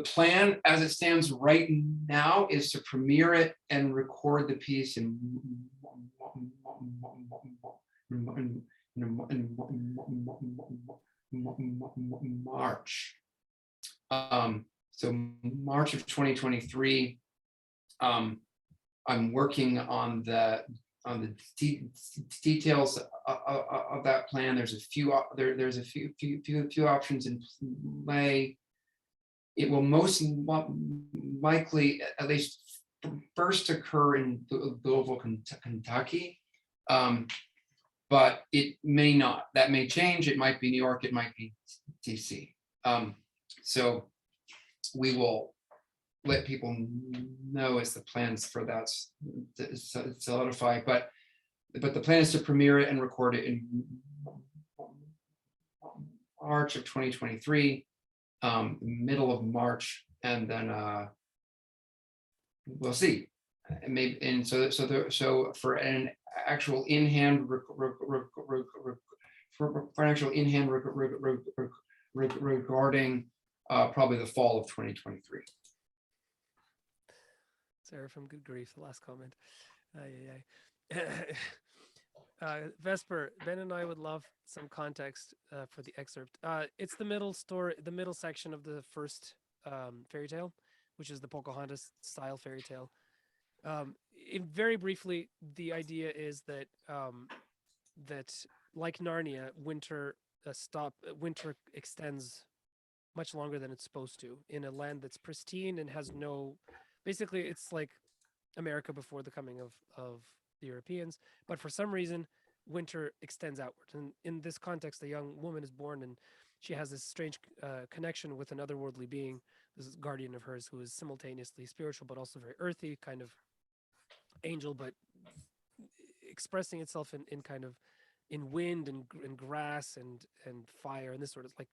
plan as it stands right now is to premiere it and record the piece in March. So March of 2023. I'm working on the details of that plan. There's a few options in play. It will most likely, at least first, occur in Louisville, Kentucky. But it may not. That may change. It might be New York. It might be DC. So we will let people know as the plans for that solidify. But the plan is to premiere it and record it in March of 2023, middle of March, and then we'll see. Maybe, and so for an actual in hand for an actual in hand regarding probably the fall of 2023. Sarah from Good Grief, the last comment. Vesper, Ben and I would love some context for the excerpt. It's the middle story, the middle section of the first fairy tale, which is the Pocahontas style fairy tale. Very briefly, the idea is that that like Narnia, winter extends much longer than it's supposed to in a land that's pristine and has no. Basically, it's like America before the coming of the Europeans, but for some reason, winter extends outward. And in this context, a young woman is born, and she has this strange connection with an otherworldly being, this guardian of hers, who is simultaneously spiritual but also very earthy, kind of angel, but expressing itself in kind of in wind and grass and fire and this sort of like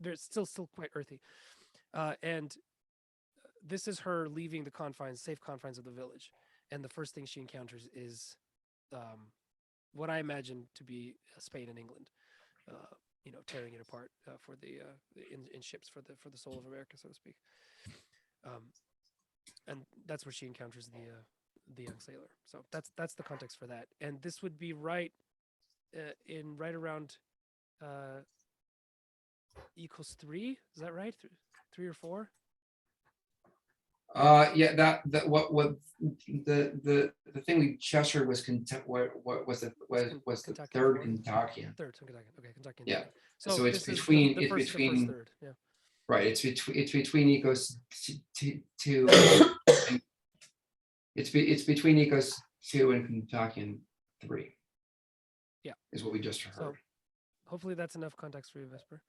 there's still quite earthy. And this is her leaving the safe confines of the village. And the first thing she encounters is what I imagine to be Spain and England, tearing it apart for the in ships for the soul of America, so to speak. And that's where she encounters the young sailor. So that's the context for that. And this would be right around equals 3. Is that right? 3 or 4? Yeah, that what the thing we just heard was what was the third Kentuckian. Third Kentuckian. Okay, Kentuckian. Yeah. So it's this between is the first third. Yeah. Right. It's between Ecos 2. It's between Ecos 2 and Kentuckian 3. Yeah. Is what we just heard. So hopefully that's enough context for you, Vesper.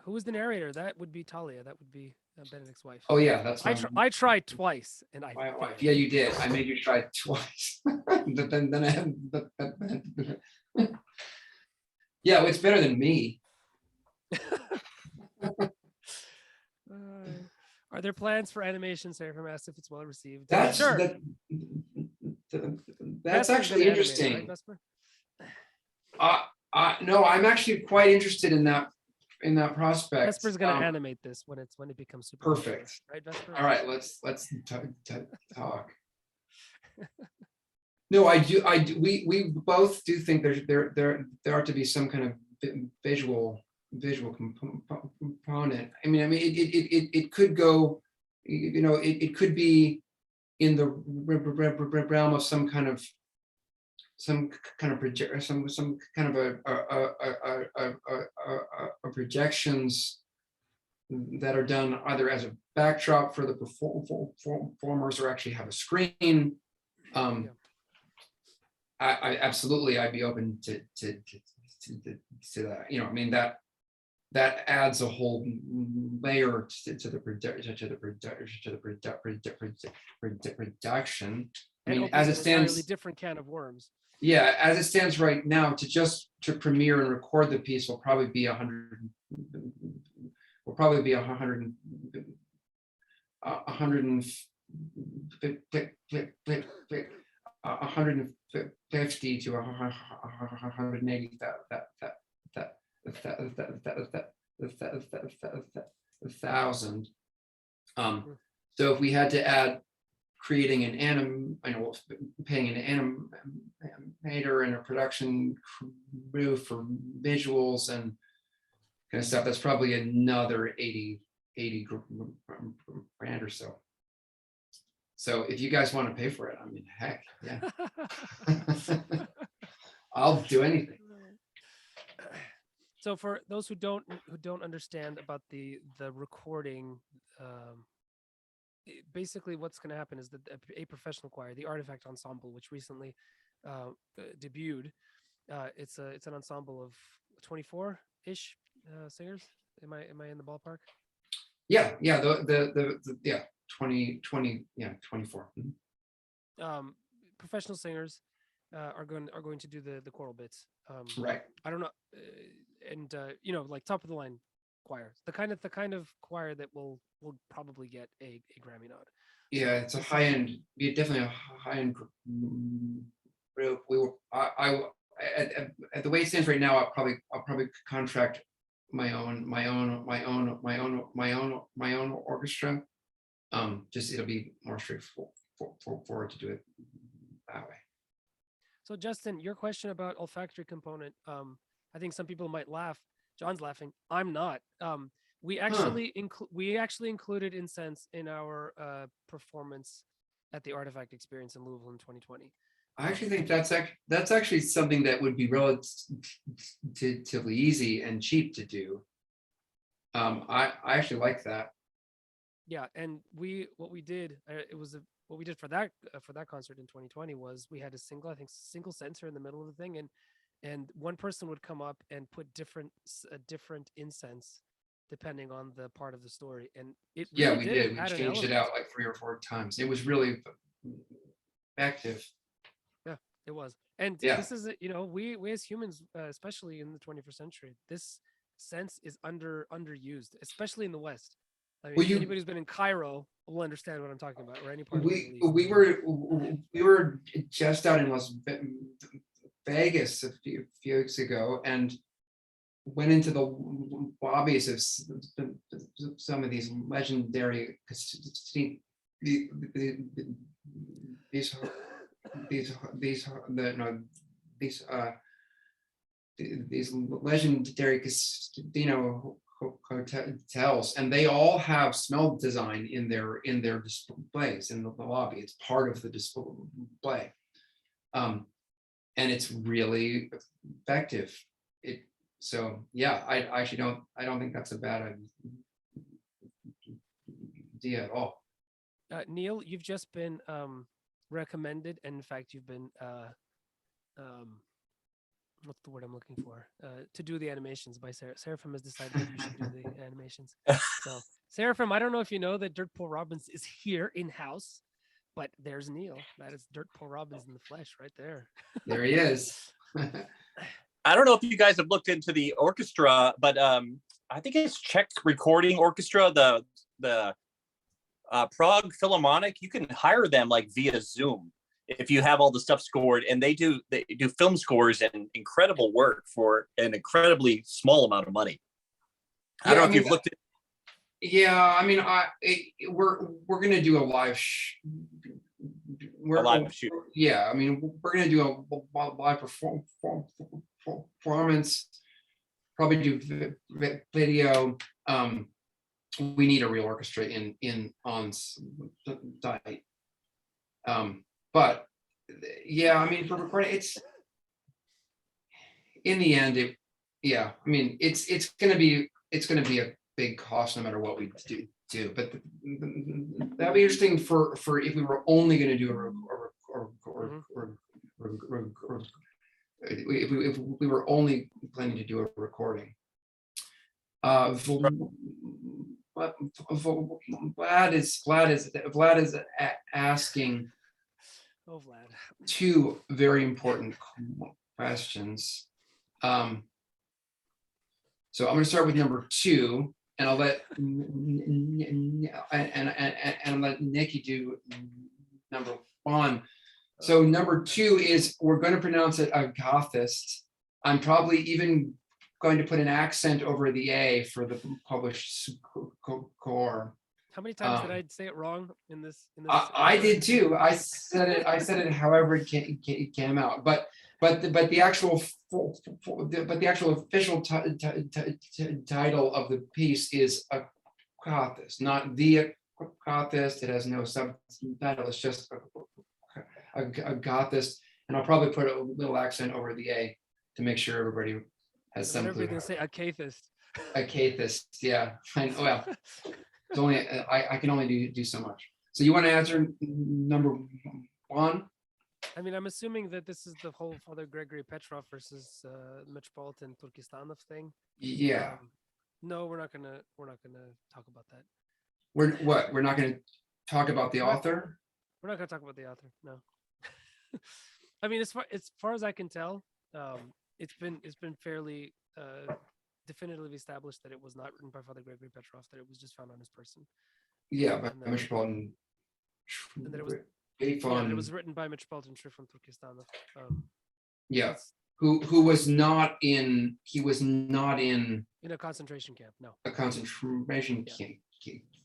Who was the narrator? That would be Talia. That would be Benedict's wife. Oh yeah, that's I tried twice, and I my wife. Yeah, you did. I made you try twice. But then I had. Yeah, it's better than me. Are there plans for animation? Sarah from asked if it's well received. That's sure. That's actually interesting. Right, Vesper? No, I'm actually quite interested in that prospect. Vesper's going to animate this when it becomes super perfect. Popular, right, Vesper? All right, let's talk. No, I do. We both do think there ought to be some kind of visual component. I mean, it could go. It could be in the realm of some kind of projections that are done either as a backdrop for the performers or actually have a screen. I absolutely, I'd be open to that. I mean, that adds a whole layer to the production. I mean, as it stands, different can of worms. Yeah, as it stands right now, to premiere and record the piece will probably be 100. Will probably be 100. 150 to 180 thousand. So if we had to add creating an paying an animator and a production crew for visuals and kind of stuff, that's probably another 80 grand or so. So if you guys want to pay for it, I mean, heck, yeah. I'll do anything. So for those who don't understand about the recording, basically what's going to happen is that a professional choir, the Artifact Ensemble, which recently debuted, it's an ensemble of 24-ish singers. Am I in the ballpark? Yeah, the 20, yeah, 24. Mm-hmm. Professional singers are going to do the choral bits. Right. I don't know, and like top of the line choir, the kind of choir that will probably get a Grammy nod. Yeah, it's a high end, definitely a high end group. We were, at the way it stands right now, I'll probably contract my own orchestra. Just it'll be more straightforward to do it that way. So Justin, your question about olfactory component, I think some people might laugh. John's laughing. I'm not. We actually included incense in our performance at the Artifact Experience in Louisville in 2020. I actually think that's actually something that would be relatively easy and cheap to do. I actually like that. Yeah, and what we did what we did for that concert in 2020 was we had a single sensor in the middle of the thing, and one person would come up and put different incense depending on the part of the story, and it really Yeah, we did did. We add an changed it element. out like 3 or 4 times. It was really effective. Yeah, it was. And Yeah. this is we as humans, especially in the 21st century, this sense is underused, especially in the West. I mean, Well, anybody who's been in Cairo will understand what I'm talking about, or any part of the Middle East. we were just out in Las Vegas a few weeks ago and went into the lobbies of some of these legendary these legendary casino hotels, and they all have smell design in their displays in the lobby. It's part of the display, and it's really effective. So yeah, I actually don't think that's a bad idea at all. Neil, you've just been recommended, and in fact, you've been what's the word I'm looking for? To do the animations by Seraphim has decided that you should do the animations. So Seraphim, I don't know if you know that Dirt Poor Robbins is here in house, but there's Neil. That is Dirt Poor Robbins in the flesh right there. There he is. I don't know if you guys have looked into the orchestra, but I think it's Czech Recording Orchestra, the Prague Philharmonic. You can hire them like via Zoom if you have all the stuff scored, and they do film scores and incredible work for an incredibly small amount of money. I don't know if you've looked at. Yeah, I mean, we're gonna do a live shoot. Yeah, I mean, we're gonna do a live performance. Probably do video. We need a real orchestra on site. But yeah, I mean, for recording, it's in the end, I mean, it's gonna be a big cost no matter what we do. But that'd be interesting for if we were only going to do if we were only planning to do a recording. Vlad is asking Vlad. 2 very important questions. So I'm going to start with number 2, and I'll let Nikki do number 1. So number 2 is we're going to pronounce it Akathist. I'm probably even going to put an accent over the A for the published score. How many times did I say it wrong in this? I did too. I said it however it came out, but the actual official title of the piece is Akathist, not the Akathist. It has no subtitle. It's just Akathist, and I'll probably put a little accent over the A to make sure everybody has some clue. Everybody's gonna say Akathist. Akathist, yeah. Well, it's only I can only do so much. So you want to answer number 1? I mean, I'm assuming that this is the whole Father Gregory Petrov versus Metropolitan Turkistanov thing. Yeah. No, we're not gonna talk about that. We're not gonna talk about the author? We're not gonna talk about the author. No. I mean, as far as I can tell, it's been fairly definitively established that it was not written by Father Gregory Petrov, that it was just found on his person. Yeah, by Metropolitan And that it was Based yeah, that on- it was written by Metropolitan Trip from Turkestan. yeah, That's who was not in, he was not in in a concentration camp. No. a concentration Yeah.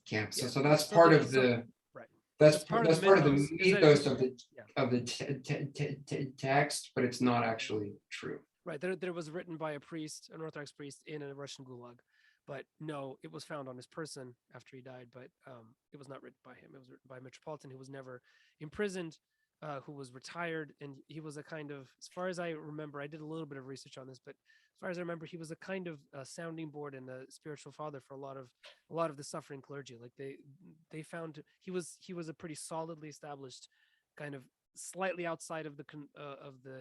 camp. So Yeah. so that's So part the- of so- the, right. that's part part of the of the mythos is that mythos yeah. of the text, but it's not actually true. Right. That it was written by a priest, an Orthodox priest in a Russian gulag. But no, it was found on his person after he died, but it was not written by him. It was written by a Metropolitan who was never imprisoned, who was retired, and he was a kind of, as far as I remember, I did a little bit of research on this, but as far as I remember, he was a kind of sounding board and a spiritual father for a lot of the suffering clergy. Like they found he was a pretty solidly established kind of slightly outside of the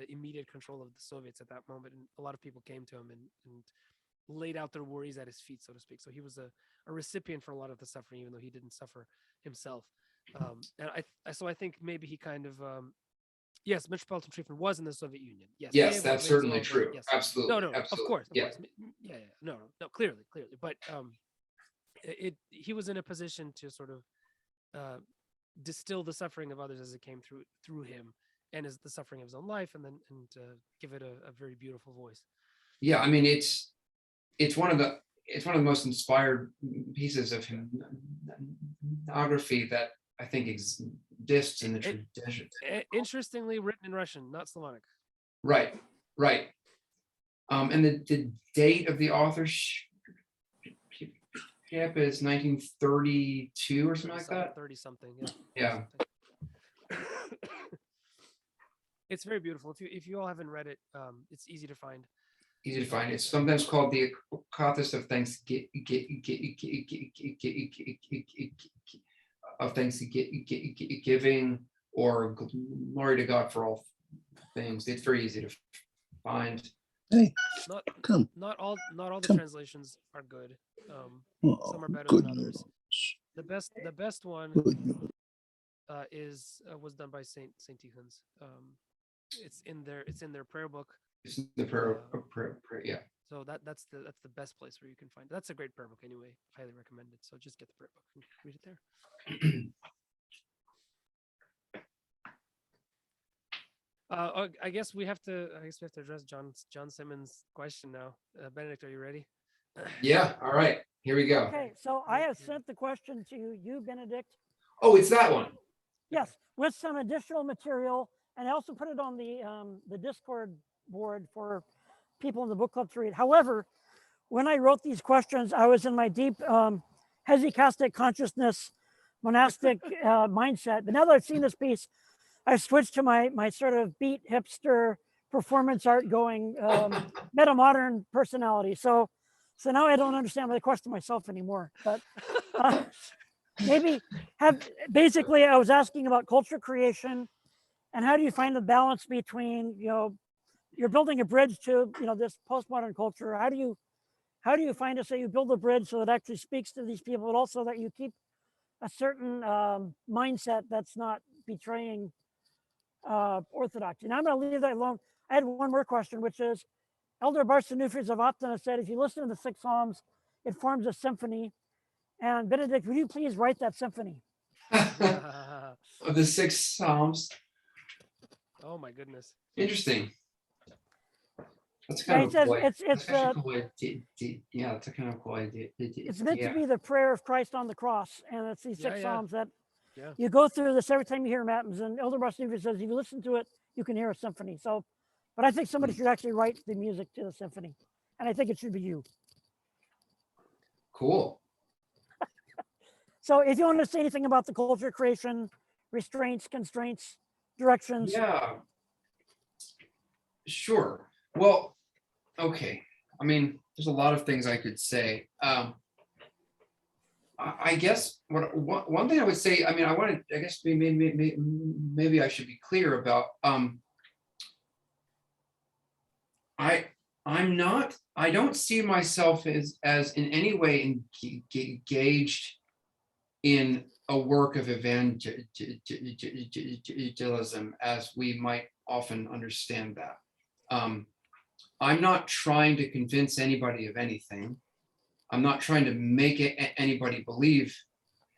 immediate control of the Soviets at that moment, and a lot of people came to him and laid out their worries at his feet, so to speak. So he was a recipient for a lot of the suffering, even though he didn't suffer himself. And I think maybe he kind of yes, Metropolitan Triefman was in the Soviet Union. Yes, Yes, they that's raised certainly all the- true. Yes. Absolutely. No, of absolutely. course, Yeah. yeah, no, clearly, but he was in a position to sort of distill the suffering of others as it came through him, and as the suffering of his own life, and give it a very beautiful voice. Yeah, I mean, it's one of the most inspired pieces of hymnography that I think exists in the tradition. Interestingly written in Russian, not Slavonic. Right. And the date of the authorship is 1932 or something like that. 30 something. Yeah. Yeah. It's very beautiful. If you all haven't read it, it's easy to find. Easy to find. It's sometimes called the Akathist of Thanksgiving, or Glory to God for all things. It's very easy to find. Hey, Not come. not all the Come. translations are good. Oh, Some are better good than others. news. The best one Good news. was done by Saint Tikhon's. It's in their prayer book. It's the prayer, yeah. So that's the best place where you can find it. That's a great prayer book anyway. Highly recommend it. So just get the prayer book and read it there. I guess we have to address John Simmons' question now. Benedict, are you ready? Yeah, all right, here we go. Okay, so I have sent the question to you, Benedict. Oh, it's that one. Yes, with some additional material, and I also put it on the Discord board for people in the book club to read. However, when I wrote these questions, I was in my deep hesychastic consciousness, monastic mindset. But now that I've seen this piece, I've switched to my sort of beat hipster performance art going meta modern personality. So now I don't understand why I question myself anymore. But maybe basically I was asking about culture creation and how do you find the balance between, you're building a bridge to, this postmodern culture. How do you find it so you build a bridge so it actually speaks to these people, but also that you keep a certain mindset that's not betraying orthodoxy? And I'm going to leave that alone. I had one more question, which is Elder Barsanufis of Optima said, if you listen to the 6 Psalms, it forms a symphony. And Benedict, would you please write that symphony? Of the 6 Psalms. Oh my goodness. Interesting. That's Yeah, kind he of says cool. it's That's a cool idea. Yeah, that's a kind of cool idea. it's meant to be the prayer of Christ on the cross, and it's these 6 Yeah. Psalms that Yeah. you go through this every time you hear Matins. And Elder Barsanufis says if you listen to it, you can hear a symphony. So, but I think somebody should actually write the music to the symphony, and I think it should be you. Cool. So, if you want to say anything about the culture creation, restraints, constraints, directions. Yeah. Sure. Well, okay. I mean, there's a lot of things I could say. I guess one thing I would say, I mean, I guess maybe I should be clear about, I don't see myself as in any way engaged in a work of evangelism as we might often understand that. I'm not trying to convince anybody of anything. I'm not trying to make anybody believe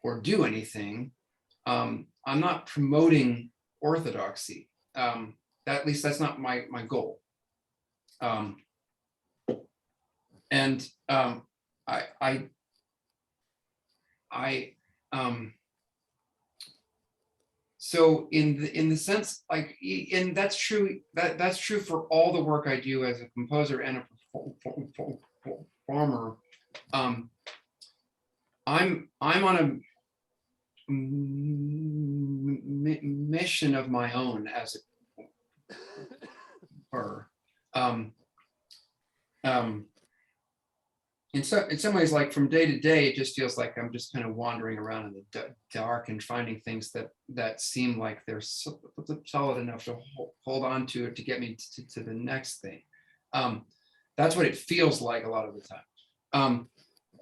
or do anything. I'm not promoting orthodoxy. At least that's not my goal. So in the sense, like, and that's true, that's true for all the work I do as a composer and a performer. I'm on a mission of my own as it were. In some ways, like from day to day, it just feels like I'm just kind of wandering around in the dark and finding things that seem like they're solid enough to hold on to it to get me to the next thing. That's what it feels like a lot of the time.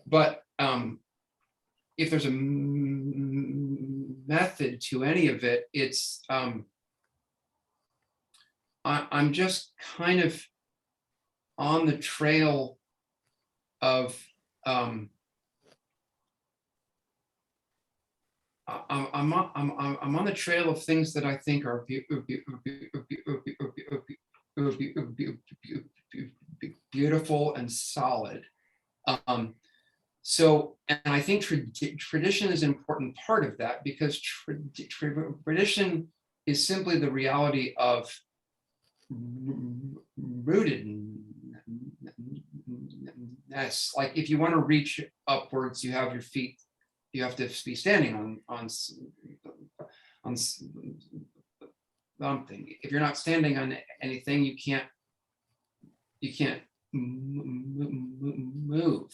But if there's a method to any of it, it's I'm just kind of on the trail of I'm on the trail of things that I think are beautiful and solid. So, and I think tradition is an important part of that, because tradition is simply the reality of rootedness. Like, if you want to reach upwards, you have your feet, you have to be standing on something. If you're not standing on anything, you can't move.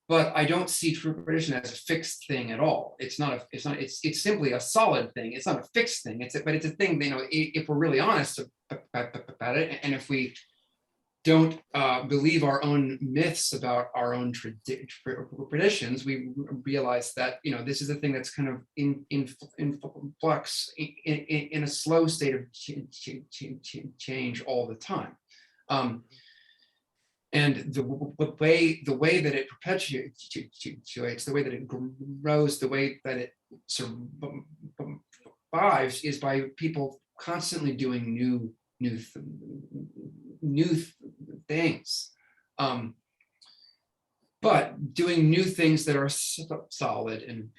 But I don't see tradition as a fixed thing at all. It's simply a solid thing. It's not a fixed thing. But it's a thing, if we're really honest about it, and if we don't believe our own myths about our own traditions, we realize that, this is a thing that's kind of in flux, in a slow state of change all the time. And the way that it perpetuates, the way that it grows, the way that it survives, is by people constantly doing new things, but doing new things that are solid and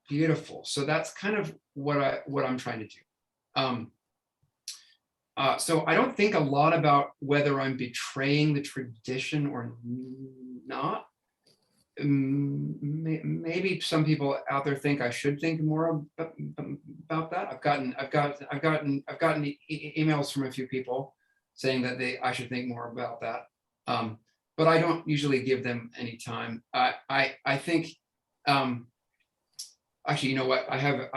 beautiful. So that's kind of what I'm trying to do. So I don't think a lot about whether I'm betraying the tradition or not. Maybe some people out there think I should think more about that. I've gotten emails from a few people saying that I should think more about that. But I don't usually give them any time. I think actually, you know what? I have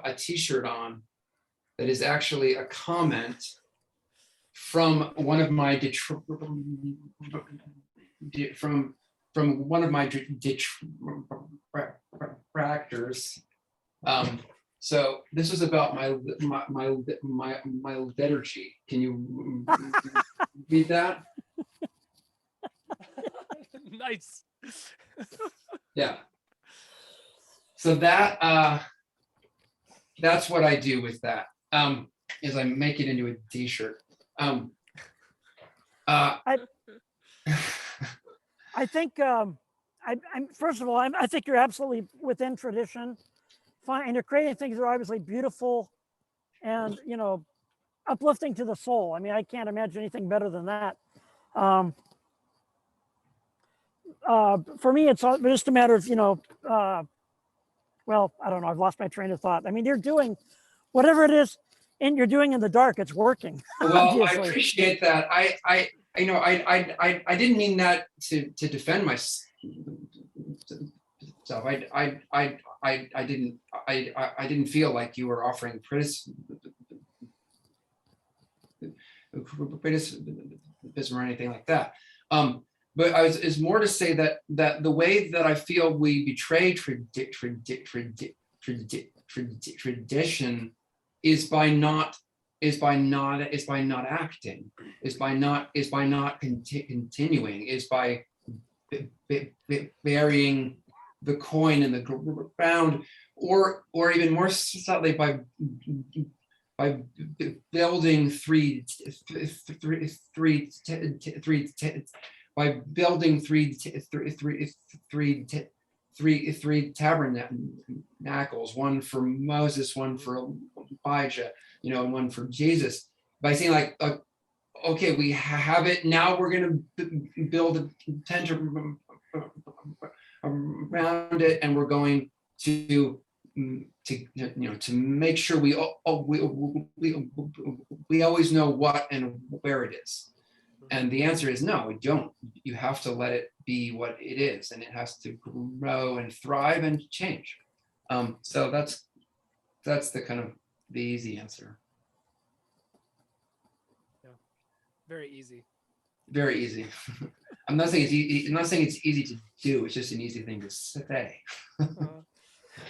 a t-shirt on that is actually a comment from one of my detractors. So this is about my liturgy. Can you read that? Nice. Yeah. So that's what I do with that. Is I make it into a t-shirt. I think I'm first of all, I think you're absolutely within tradition. Fine, and you're creating things that are obviously beautiful and uplifting to the soul. I mean, I can't imagine anything better than that. For me, it's just a matter of well, I don't know. I've lost my train of thought. I mean, you're doing whatever it is, and you're doing in the dark. It's working. Well, I appreciate that. I didn't mean that to defend myself. I didn't feel like you were offering criticism or anything like that. But it's more to say that the way that I feel we betray tradition is by not acting, is by not continuing, is by burying the coin in the ground, or even more subtly by building three tabernacles, one for Moses, one for Elijah, and one for Jesus, by saying like, okay, we have it now. We're going to build a tent around it, and we're going to make sure we always know what and where it is. And the answer is no, we don't. You have to let it be what it is, and it has to grow and thrive and change. So that's the kind of the easy answer. Very easy. Very easy. I'm not saying it's easy to do. It's just an easy thing to say.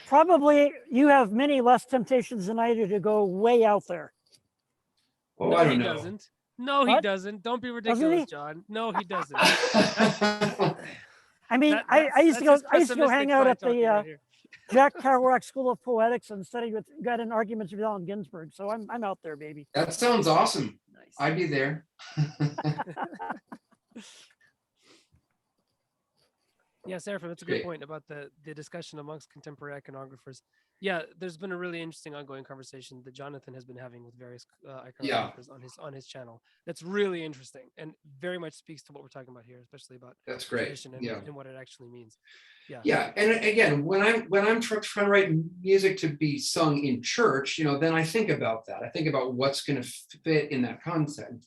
Probably you have many less temptations than I do to go way out there. Oh, No, I don't he know. doesn't. No, he What? doesn't. Don't be Doesn't he? ridiculous, John. No, he doesn't. I mean, That- I used to that's go. his I used to go hang pessimistic out side at talking the right here. Jack Kerouac School of Poetics and studied with, got in arguments with Allen Ginsberg. So I'm out there, baby. That sounds awesome. Nice. I'd be there. Yeah, Seraphim, that's a good Great. point about the discussion amongst contemporary iconographers. Yeah, there's been a really interesting ongoing conversation that Jonathan has been having with various iconographers on his channel. That's really interesting and very much speaks to what we're talking about here, especially about That's great. tradition and what it actually means. Yeah. Yeah, and again, when I'm trying to write music to be sung in church, then I think about that. I think about what's going to fit in that context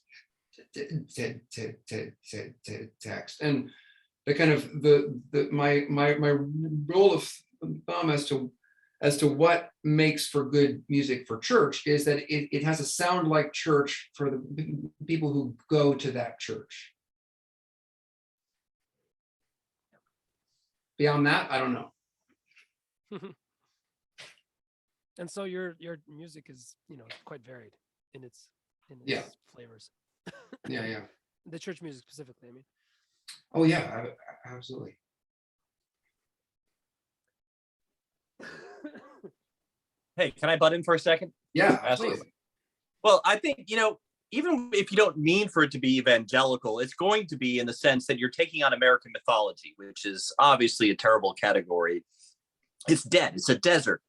text, and the kind of my rule of thumb as to what makes for good music for church is that it has to sound like church for the people who go to that church. Beyond that, I don't know. And so your music is, quite varied in its Yeah. flavors. Yeah. The church music specifically, I mean. Oh yeah, absolutely. Hey, can I butt in for a second? Yeah, absolutely. Well, I think, even if you don't mean for it to be evangelical, it's going to be in the sense that you're taking on American mythology, which is obviously a terrible category. It's dead. It's a desert.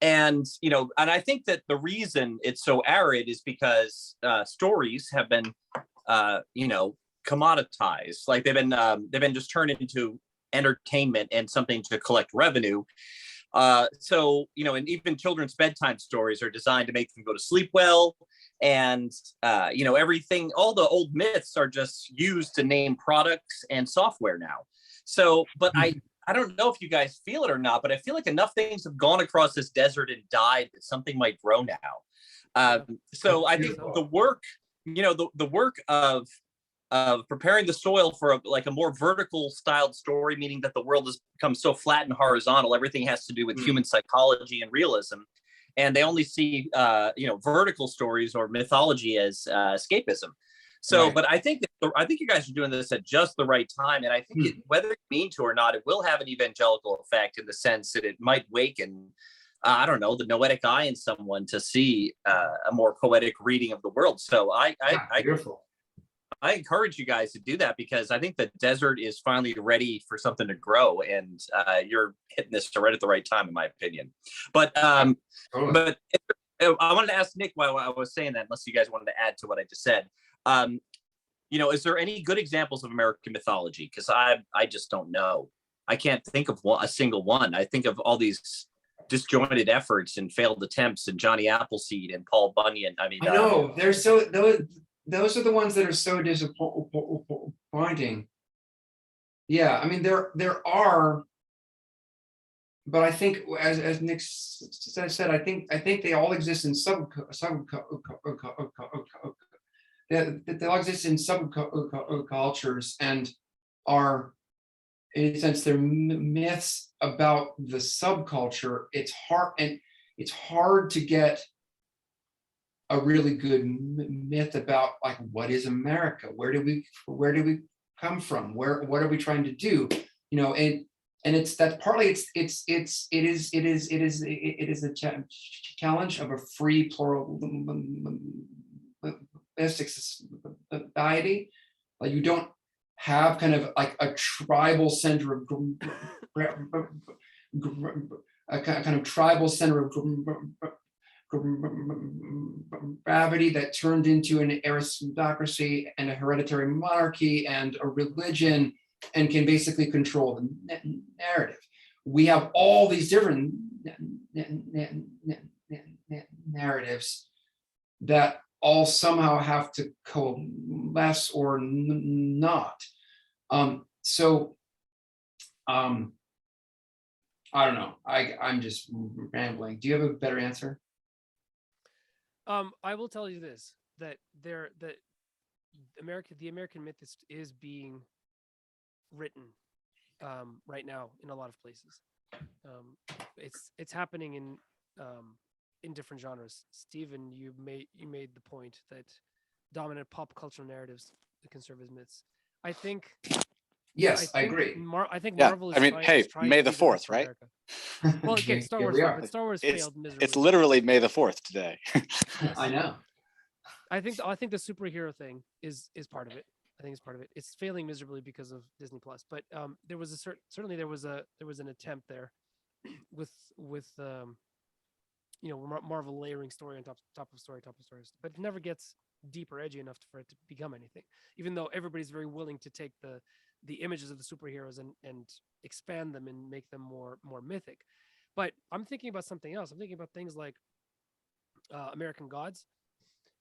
And, and I think that the reason it's so arid is because stories have been, commoditized. Like they've been just turned into entertainment and something to collect revenue. So, and even children's bedtime stories are designed to make them go to sleep well. And, everything, all the old myths are just used to name products and software now. So, but I don't know if you guys feel it or not, but I feel like enough things have gone across this desert and died that something might grow now. So I think the work, the work of preparing the soil for a more vertical styled story, meaning that the world has become so flat and horizontal, everything has to do with human psychology and realism. And they only see, vertical stories or mythology as escapism. So, Right. But I think you guys are doing this at just the right time. And I think whether you mean to or not, it will have an evangelical effect in the sense that it might waken, I don't know, the noetic eye in someone to see a more poetic reading of the world. So Beautiful. I encourage you guys to do that because I think the desert is finally ready for something to grow, and you're hitting this right at the right time, in my opinion. But Totally. but I wanted to ask Nick while I was saying that, unless you guys wanted to add to what I just said. Is there any good examples of American mythology? Because I just don't know. I can't think of a single one. I think of all these disjointed efforts and failed attempts, and Johnny Appleseed and Paul Bunyan. I mean, I know they're so those are the ones that are so disappointing. Yeah, I mean there are, but I think as Nick said, I think they all exist in they all exist in subcultures and are, in a sense, they're myths about the subculture. It's hard to get a really good myth about like what is America, where do we come from? What are we trying to do? You know, and it's that partly it is a challenge of a free pluralistic society. Like you don't have kind of like a tribal center of a kind of tribal center of gravity that turned into an aristocracy and a hereditary monarchy and a religion and can basically control the narrative. We have all these different narratives that all somehow have to coalesce or not. So I don't know. I'm just rambling. Do you have a better answer? I will tell you this: that the American myth is being written right now in a lot of places. It's happening in different genres. Stephen, you made the point that dominant pop cultural narratives can serve as myths. I think. Yes, I agree. I think Yeah, Marvel is I mean, trying, hey, is trying May to the be the myth 4th, for right? America. Well, again, Star Here Wars, we fine, are. but Star Wars failed miserably. It's literally May the 4th today. I know. I think the superhero thing is part of it. I think it's part of it. It's failing miserably because of Disney Plus. But there was certainly there was an attempt there with Marvel layering story on top of story, but it never gets deep or edgy enough for it to become anything. Even though everybody's very willing to take the images of the superheroes and expand them and make them more mythic. But I'm thinking about something else. I'm thinking about things like American Gods,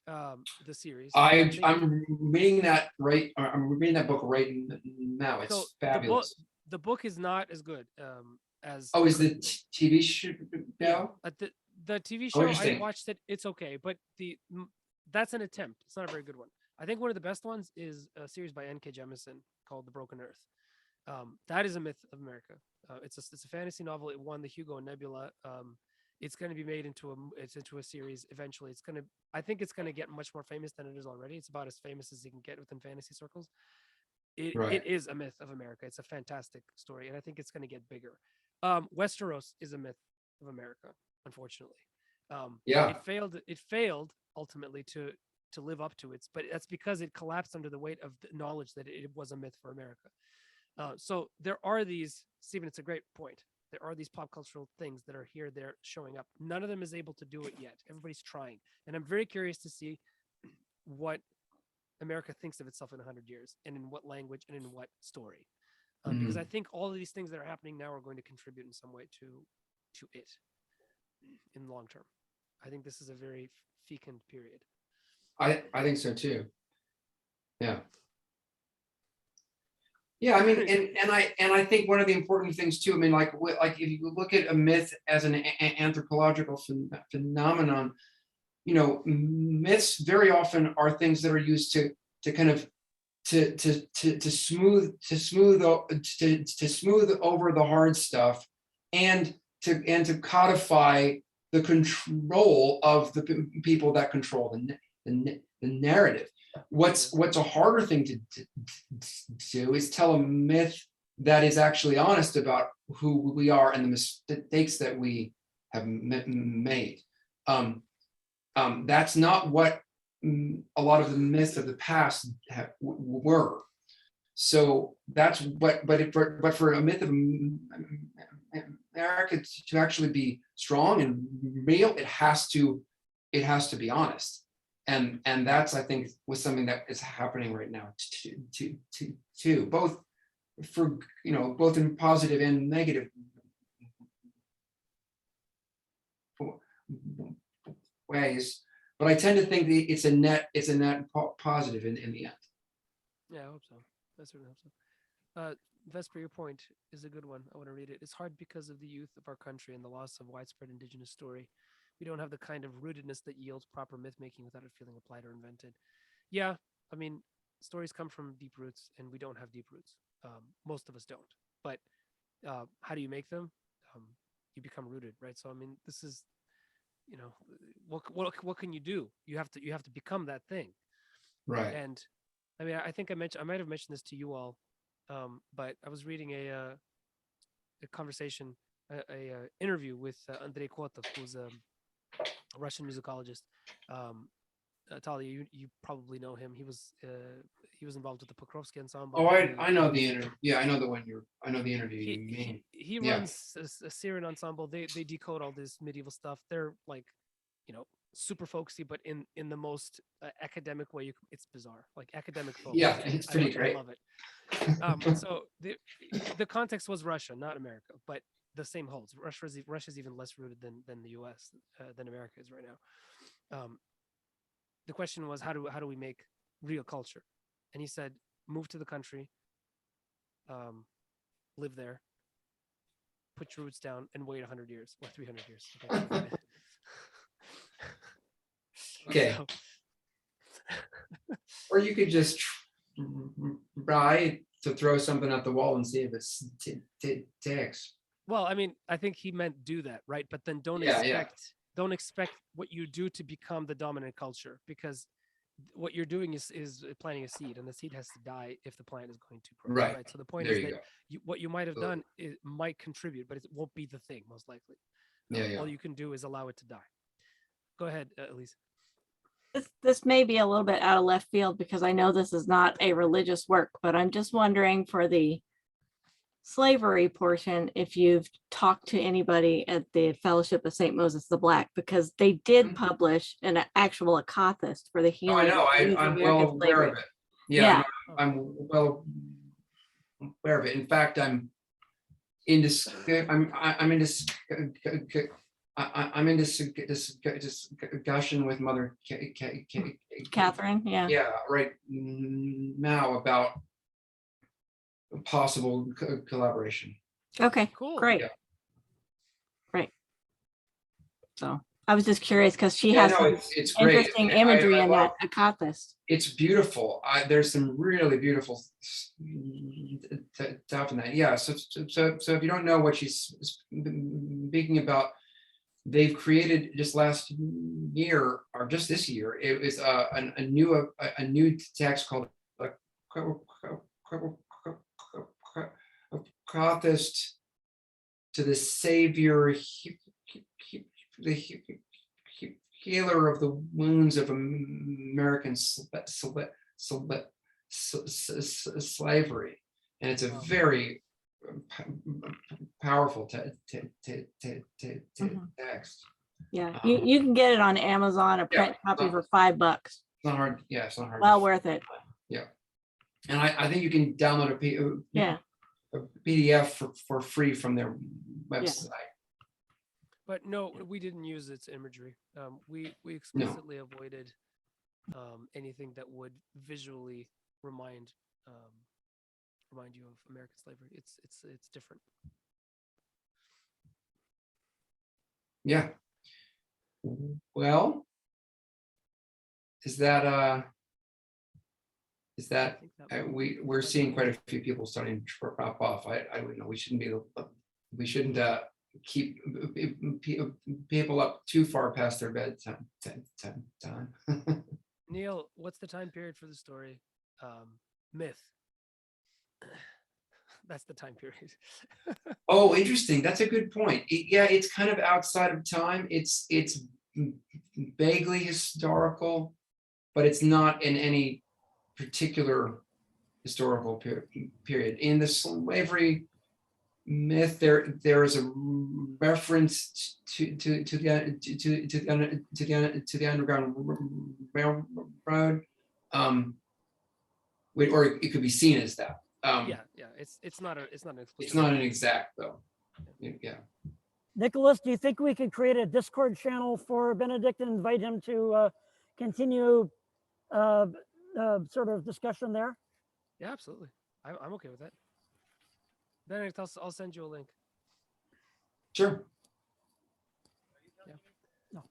the series. I'm reading that right. I'm reading that book right now. It's So fabulous. the book is not as good as. Oh, is the Current book. TV show? Yeah, the TV Oh, show I interesting. watched it. It's okay, but that's an attempt. It's not a very good one. I think one of the best ones is a series by N.K. Jemisin called The Broken Earth. That is a myth of America. It's a fantasy novel. It won the Hugo and Nebula. It's going to be made into a series eventually. I think it's going to get much more famous than it is already. It's about as famous as you can get within fantasy circles. Right. It is a myth of America. It's a fantastic story, and I think it's going to get bigger. Westeros is a myth of America, unfortunately. Yeah. It failed ultimately to live up to it, but that's because it collapsed under the weight of the knowledge that it was a myth for America. So there are these, Stephen, it's a great point. There are these pop cultural things that are here, they're showing up. None of them is able to do it yet. Everybody's trying. And I'm very curious to see what America thinks of itself in 100 years and in what language and in what story. Because I think all of these things that are happening now are going to contribute in some way to it in the long term. I think this is a very fecund period. I think so too. Yeah. Yeah, I mean, and I think one of the important things too. I mean, like if you look at a myth as an anthropological phenomenon, you know, myths very often are things that are used to kind of to smooth over the hard stuff, and to codify the control of the people that control the narrative. What's a harder thing to do is tell a myth that is actually honest about who we are and the mistakes that we have made. That's not what a lot of the myths of the past were. So that's what, but for a myth of America to actually be strong and real, it has to be honest. And that's, I think, was something that is happening right now too, both for, you know, both in positive and negative ways. But I tend to think it's a net positive in the end. Yeah, I hope so. I certainly hope so. Vesper, your point is a good one. I want to read it. It's hard because of the youth of our country and the loss of widespread indigenous story. We don't have the kind of rootedness that yields proper myth making without it feeling applied or invented. Yeah, I mean, stories come from deep roots, and we don't have deep roots. Most of us don't. But how do you make them? You become rooted, right? So I mean, this is, you know, what can you do? You have to become that thing. Right. And I mean, I think I might have mentioned this to you all, but I was reading a conversation, interview with Andrei Kotov, who's a Russian musicologist. Talia, you probably know him. He was involved with the Pokrovsky ensemble. Oh, I know the interview. Yeah, I know the one I know the interview you mean. He Yeah. runs a Syrian ensemble. They decode all this medieval stuff. They're like, super folksy, but in the most academic way. It's bizarre, like academic folk. Yeah, it's pretty great. I love it. So the context was Russia, not America, but the same holds. Russia's even less rooted than the U.S. Than America is right now. The question was, how do we make real culture? And he said, move to the country, live there, put your roots down, and wait 100 years or 300 years. Okay. So, Or you could just try to throw something at the wall and see if it's takes. well, I mean, I think he meant do that, right? But then don't Yeah. expect what you do to become the dominant culture, because what you're doing is planting a seed, and the seed has to die if the plant is going to grow. Right. So the point There is you that go. what you might have Totally. done it might contribute, but it won't be the thing most likely. Yeah. All you can do is allow it to die. Go ahead, Elise. This may be a little bit out of left field because I know this is not a religious work, but I'm just wondering for the slavery portion, if you've talked to anybody at the Fellowship of St. Moses the Black, because they did publish an actual Akathist for the Oh, healing. I know. of Native I'm American well aware slavery. of it. Yeah. No, I'm well aware of it. In fact, I'm in discussion with Mother Catherine, yeah. Yeah, right now about possible collaboration. Okay, Cool. great. Yeah. Great. So I was just curious because she Yeah, has no, some it's great. interesting imagery I in love- that Akathist. It's beautiful. There's some really beautiful stuff in that. Yeah. So if you don't know what she's speaking about, they've created just last year or just this year. It was a new text called Akathist to the Savior, the healer of the wounds of American slavery, and it's a very powerful text. Yeah, you can get it on Amazon, a print copy for $5. It's not hard. Yeah, it's not hard. Well worth it. And I think you can download a PDF for free from their website. But no, we didn't use its imagery. We explicitly avoided anything that would visually remind you of American slavery. It's different. Yeah. Well, is that I think that we're seeing quite a few people starting to drop off. I don't know. We shouldn't keep people up too far past their bedtime. Neil, what's the time period for the story? Myth. That's the time period. Oh, interesting. That's a good point. It's kind of outside of time. It's vaguely historical, but it's not in any particular historical period. In the slavery myth, there is a reference to the Underground Railroad, or it could be seen as that. It's not an explicit. It's not an exact though. Yeah. Nicholas, do you think we could create a Discord channel for Benedict and invite him to continue sort of discussion there? Yeah, absolutely. I'm okay with that. Benedict, I'll send you a link. Sure. Yeah. No.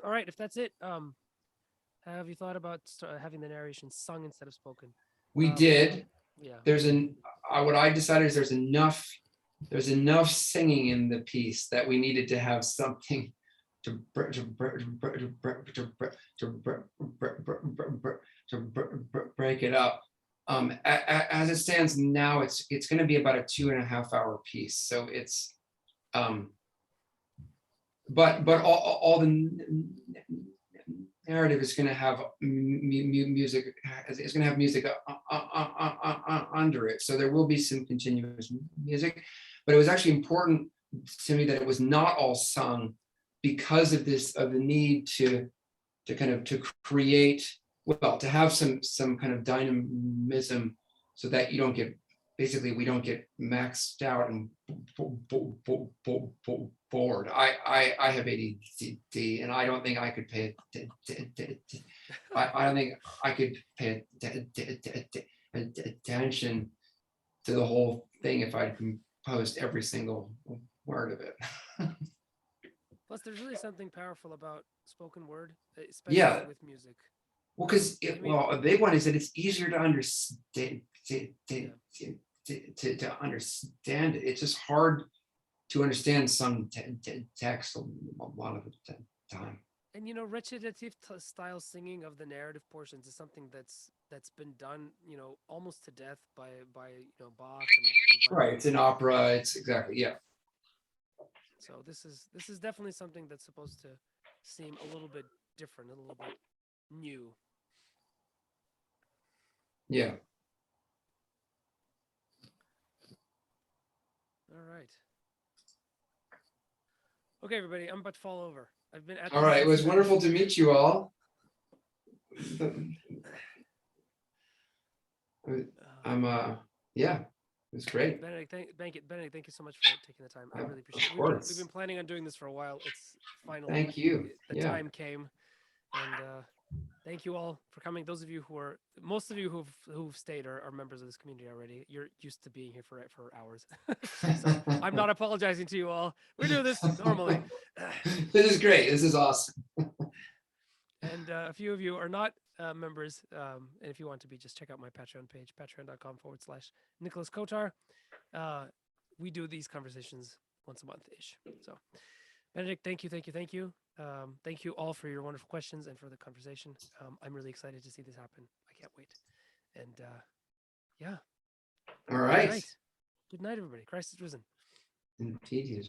All right. If that's it, have you thought about having the narration sung instead of spoken? We did. Yeah. What I decided is there's enough singing in the piece that we needed to have something to break it up. As it stands now, it's going to be about a 2.5 hour piece. So it's but all the narrative is going to have music. It's going to have music under it. So there will be some continuous music, but it was actually important to me that it was not all sung because of this, of the need to kind of to create, well, to have some kind of dynamism so that you don't get, basically we don't get maxed out and bored. I have ADD and I don't think I could pay I don't think I could pay attention to the whole thing if I composed every single word of it. Plus, there's really something powerful about spoken word, especially Yeah. with music. Well, because a big one is that it's easier to understand. To understand it. It's just hard to understand some text a lot of the time. And you know, recitative style singing of the narrative portions is something that's been done, you know, almost to death by you know, Bach and Right, it's an opera. It's exactly, yeah. So this is definitely something that's supposed to seem a little bit different, a little bit new. Yeah. All right. Okay, everybody, I'm about to fall over. I've been at All right, it was wonderful to meet you all. I'm yeah, it was great. Benedict, Benedict, thank you so much for taking the time. I really appreciate it. Of We've been planning on doing this for a while. It's finally Thank you. the Yeah. time came, and thank you all for coming. Those of you who are, most of you who've stayed are members of this community already. You're used to being here for hours, so I'm not apologizing to you all. We do this normally. This is great. This is awesome. And a few of you are not members, and if you want to be, just check out my Patreon page, patreon.com/Nicholas Kotar. We do these conversations once a month-ish. So, Benedict, thank you. Thank you all for your wonderful questions and for the conversation. I'm really excited to see this happen. I can't wait. And yeah. All right. Good night, everybody. Christ is risen. Indeed.